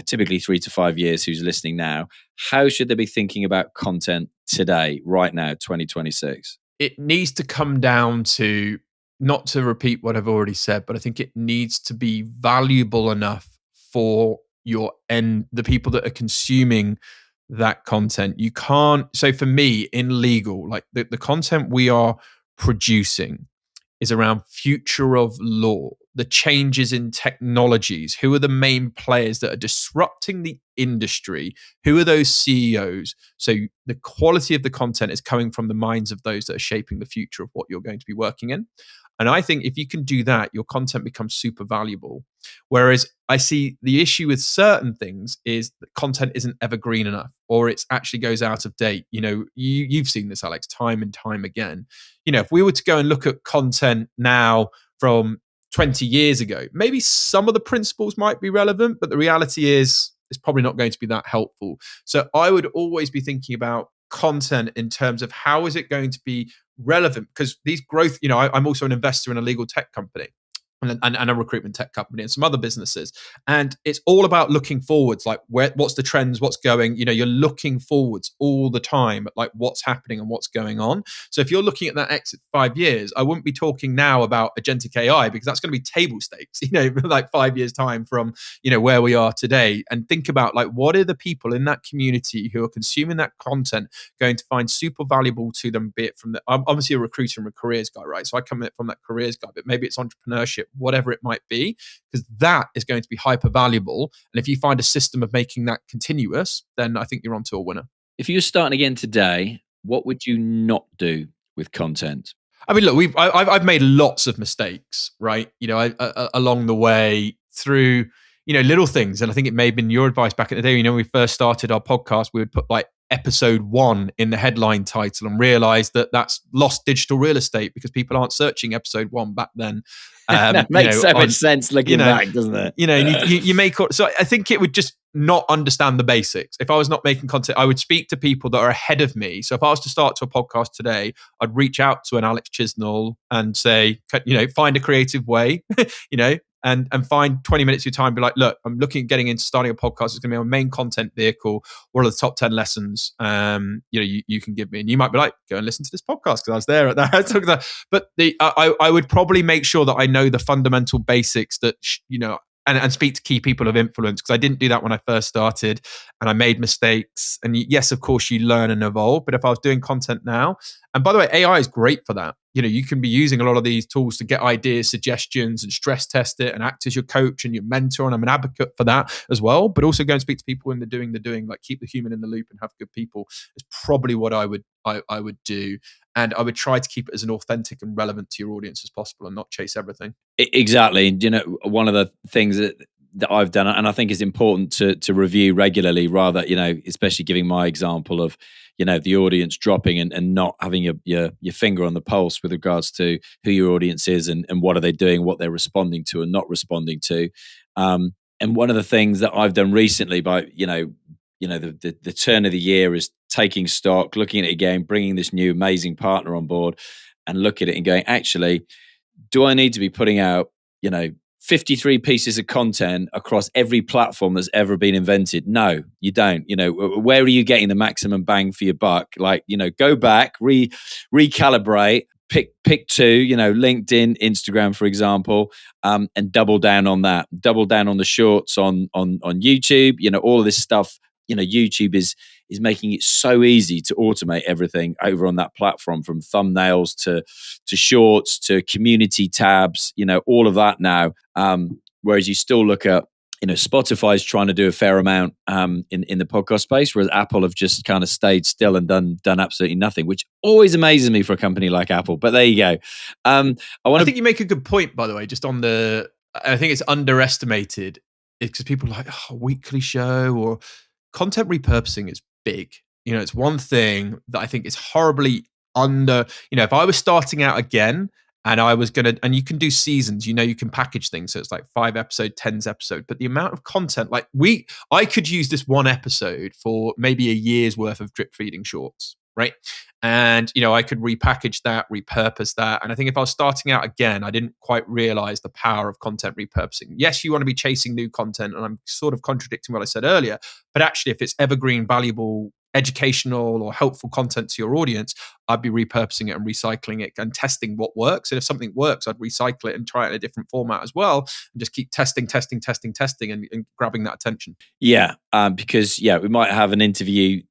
typically 3 to 5 years, who's listening now, how should they be thinking about content today, right now, 2026? It needs to come down to, not to repeat what I've already said, but I think it needs to be valuable enough for the people that are consuming that content. You can't, so for me in legal, like the content we are producing is around future of law, the changes in technologies, who are the main players that are disrupting the industry, who are those CEOs. So the quality of the content is coming from the minds of those that are shaping the future of what you're going to be working in. And I think if you can do that, your content becomes super valuable. Whereas I see the issue with certain things is that content isn't evergreen enough, or it actually goes out of date. You've seen this, Alex, time and time again. If we were to go and look at content now from 20 years ago, maybe some of the principles might be relevant, but the reality is it's probably not going to be that helpful. So I would always be thinking about content in terms of how is it going to be relevant, because these growth, I'm also an investor in a legal tech company and a recruitment tech company and some other businesses. And it's all about looking forwards, like what's the trends, what's going, you're looking forwards all the time at like what's happening and what's going on. So if you're looking at that exit 5 years, I wouldn't be talking now about agentic AI, because that's going to be table stakes, like 5 years time from, where we are today. And think about like, what are the people in that community who are consuming that content going to find super valuable to them, be it from I'm obviously a recruiter and a careers guy, right? So I come from that careers guy, but maybe it's entrepreneurship, whatever it might be, because that is going to be hyper valuable. And if you find a system of making that continuous, then I think you're onto a winner. If you were starting again today, what would you not do with content? I mean, look, I've made lots of mistakes, right? Along the way through, little things. And I think it may have been your advice back in the day. When we first started our podcast, we would put like episode 1 in the headline title and realize that that's lost digital real estate because people aren't searching episode 1 back then. That makes so much sense looking back, doesn't it? You make, so I think it would just not understand the basics. If I was not making content, I would speak to people that are ahead of me. So if I was to start to a podcast today, I'd reach out to an Alex Chisnall and say, find a creative way, and find 20 minutes of your time, be like, look, I'm looking at getting into starting a podcast. It's going to be my main content vehicle. What are the top 10 lessons you can give me? And you might be like, go and listen to this podcast because I was there at that. But I would probably make sure that I know the fundamental basics that, and speak to key people of influence, because I didn't do that when I first started and I made mistakes. And yes, of course, you learn and evolve. But if I was doing content now, and by the way, AI is great for that. You can be using a lot of these tools to get ideas, suggestions, and stress test it and act as your coach and your mentor. And I'm an advocate for that as well. But also go and speak to people when they're doing the doing, like keep the human in the loop and have good people is probably what I would do. And I would try to keep it as an authentic and relevant to your audience as possible and not chase everything. Exactly. One of the things that I've done, and I think is important to review regularly, rather, especially giving my example of, the audience dropping and not having your finger on the pulse with regards to who your audience is and what are they doing, what they're responding to and not responding to. And one of the things that I've done recently by, the turn of the year is taking stock, looking at it again, bringing this new amazing partner on board and look at it and going, actually, do I need to be putting out, 53 pieces of content across every platform that's ever been invented? No, you don't. Where are you getting the maximum bang for your buck? Like, go back, recalibrate, pick 2, LinkedIn, Instagram, for example, and double down on that. Double down on the shorts on YouTube, all of this stuff. YouTube is making it so easy to automate everything over on that platform, from thumbnails to shorts to community tabs, all of that now. Whereas you still look at, Spotify's trying to do a fair amount in the podcast space, whereas Apple have just kind of stayed still and done absolutely nothing, which always amazes me for a company like Apple. But there you go. I think you make a good point, by the way, just on I think it's underestimated because people are like, weekly show or content repurposing is big. It's one thing that I think is horribly if I was starting out again and I was and you can do seasons, you can package things. So it's like 5 episode, 10 episode, but the amount of content, like I could use this one episode for maybe a year's worth of drip feeding shorts, right? And, I could repackage that, repurpose that. And I think if I was starting out again, I didn't quite realize the power of content repurposing. Yes, you want to be chasing new content. And I'm sort of contradicting what I said earlier. But actually, if it's evergreen, valuable educational or helpful content to your audience, I'd be repurposing it and recycling it and testing what works. And if something works, I'd recycle it and try it in a different format as well, and just keep testing, and grabbing that attention. Yeah, because we might have an interview,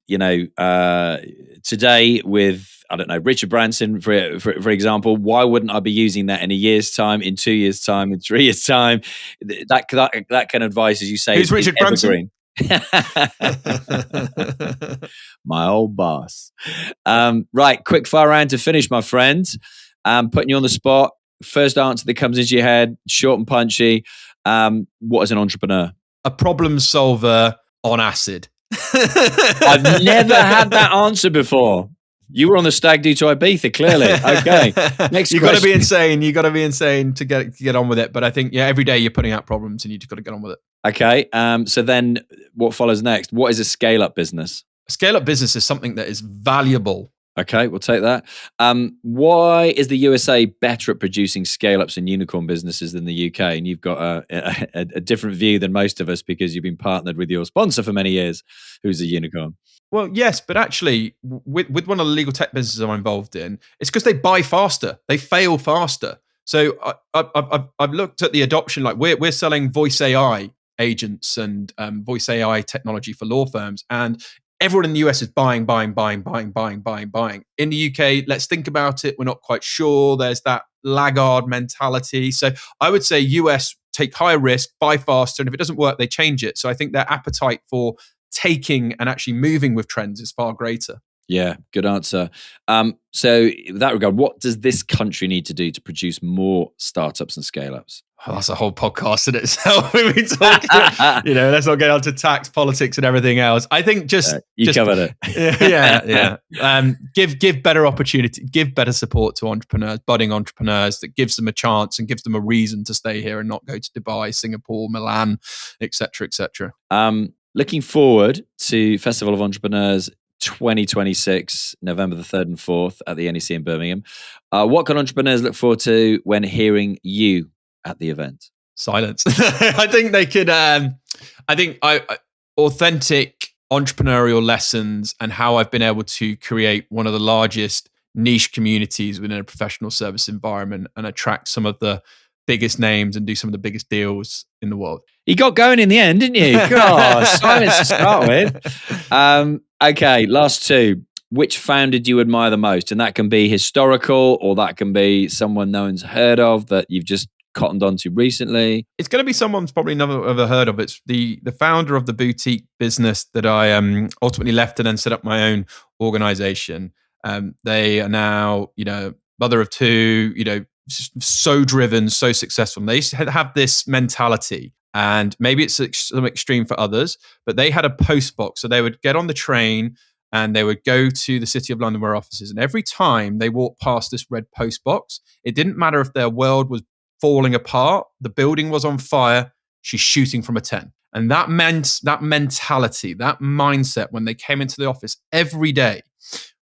today with, I don't know, Richard Branson, for example. Why wouldn't I be using that in a year's time, in 2 years' time, in 3 years' time? That kind of advice, as you say, Who's Richard Branson? My old boss. Right, quick fire round to finish, my friend. Putting you on the spot. First answer that comes into your head, short and punchy. What is an entrepreneur? A problem solver on acid. I've never had that answer before. You were on the stag do to Ibiza, clearly. Okay. Next You've question. got to be insane. You've got to be insane to get on with it. But I think, every day you're putting out problems and you just got to get on with it. Okay. So then what follows next? What is a scale-up business? A scale-up business is something that is valuable. Okay, we'll take that. Why is the USA better at producing scale-ups and unicorn businesses than the UK? And you've got a different view than most of us because you've been partnered with your sponsor for many years, who's a unicorn. Well, yes, but actually, with one of the legal tech businesses I'm involved in, it's because they buy faster, they fail faster. So I've looked at the adoption. Like we're selling voice AI agents and voice AI technology for law firms, and everyone in the US is buying. In the UK, let's think about it. We're not quite sure. There's that laggard mentality. So I would say US take higher risk, buy faster, and if it doesn't work, they change it. So I think their appetite for taking and actually moving with trends is far greater. Yeah, good answer. So in that regard, what does this country need to do to produce more startups and scale-ups? Oh, that's a whole podcast in itself. We talk, let's not get onto tax, politics, and everything else. I think you covered it. Yeah. Give better opportunity, give better support to entrepreneurs, budding entrepreneurs, that gives them a chance and gives them a reason to stay here and not go to Dubai, Singapore, Milan, etc., etc. Looking forward to Festival of Entrepreneurs 2026, November the 3rd and 4th at the NEC in Birmingham. What can entrepreneurs look forward to when hearing you at the event? Silence. I think they could. Authentic entrepreneurial lessons and how I've been able to create one of the largest niche communities within a professional service environment and attract some of the biggest names and do some of the biggest deals in the world. You got going in the end, didn't you? God, silence to start with. Okay, last two. Which founder do you admire the most? And that can be historical, or that can be someone no one's heard of that you've just cottoned onto recently. It's going to be someone's probably never ever heard of. It's the founder of the boutique business that I ultimately left and then set up my own organization. They are now, mother of two, so driven, so successful. And they used to have this mentality, and maybe it's some extreme for others, but they had a post box. So they would get on the train and they would go to the City of London where offices. And every time they walked past this red post box, it didn't matter if their world was falling apart, the building was on fire, she's shooting from a 10. And that mentality, that mindset when they came into the office every day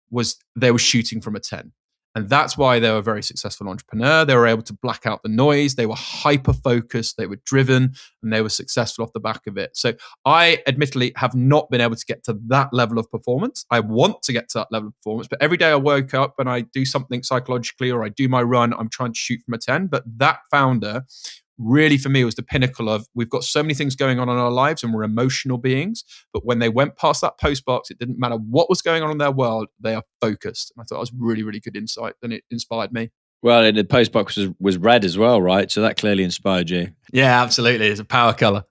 was they were shooting from a 10. And that's why they were a very successful entrepreneur. They were able to black out the noise. They were hyper-focused. They were driven, and they were successful off the back of it. So I admittedly have not been able to get to that level of performance. I want to get to that level of performance, but every day I woke up and I do something psychologically or I do my run, I'm trying to shoot from a 10. But that founder really, for me, was the pinnacle of, we've got so many things going on in our lives and we're emotional beings. But when they went past that post box, it didn't matter what was going on in their world, they are focused. And I thought it was really, really good insight, and it inspired me. Well, and the post box was red as well, right? So that clearly inspired you. Yeah, absolutely. It's a power color.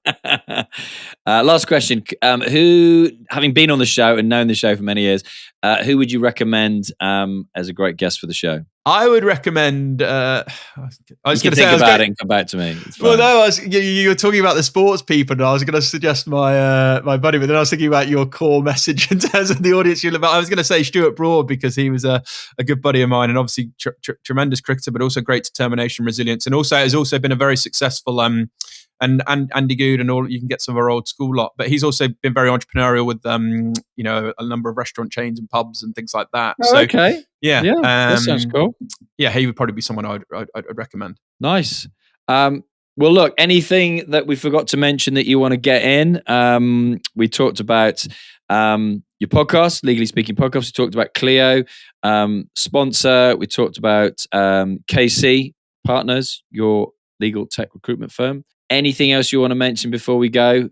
Last question. Who, having been on the show and known the show for many years, who would you recommend as a great guest for the show? I would recommend. I was going to say, think about it and come back to me. Well, no, you were talking about the sports people, and I was going to suggest my buddy, but then I was thinking about your core message in terms of the audience you're about. I was going to say Stuart Broad, because he was a good buddy of mine, and obviously tremendous cricketer, but also great determination, resilience, and also has also been a very successful and Andy Good and all. You can get some of our old school lot, but he's also been very entrepreneurial with a number of restaurant chains and pubs and things like that. Oh, so okay. Yeah, that sounds cool. Yeah, he would probably be someone I'd recommend. Nice. Well, look, anything that we forgot to mention that you want to get in? We talked about your podcast, Legally Speaking Podcast. We talked about Clio, sponsor. We talked about KC Partners, your legal tech recruitment firm. Anything else you want to mention before we go?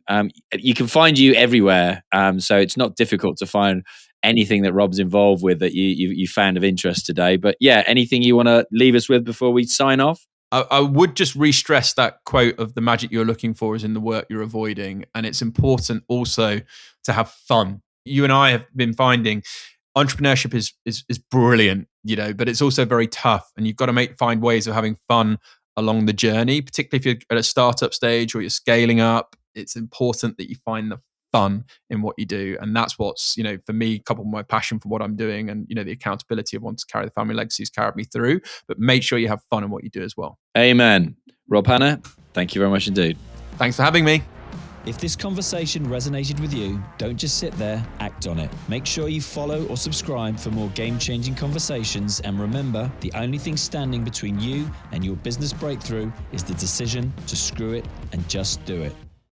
You can find you everywhere, so it's not difficult to find anything that Rob's involved with that you found of interest today. But yeah, anything you want to leave us with before we sign off? I would just re-stress that quote of the magic you're looking for is in the work you're avoiding. And it's important also to have fun. You and I have been finding entrepreneurship is brilliant, but it's also very tough. And you've got to find ways of having fun along the journey, particularly if you're at a startup stage or you're scaling up. It's important that you find the fun in what you do. And that's what's, for me, coupled with my passion for what I'm doing and, the accountability of wanting to carry the family legacy has carried me through. But make sure you have fun in what you do as well. Amen. Rob Hanna, thank you very much indeed. Thanks for having me. If this conversation resonated with you, don't just sit there, act on it. Make sure you follow or subscribe for more game-changing conversations. And remember, the only thing standing between you and your business breakthrough is the decision to screw it and just do it.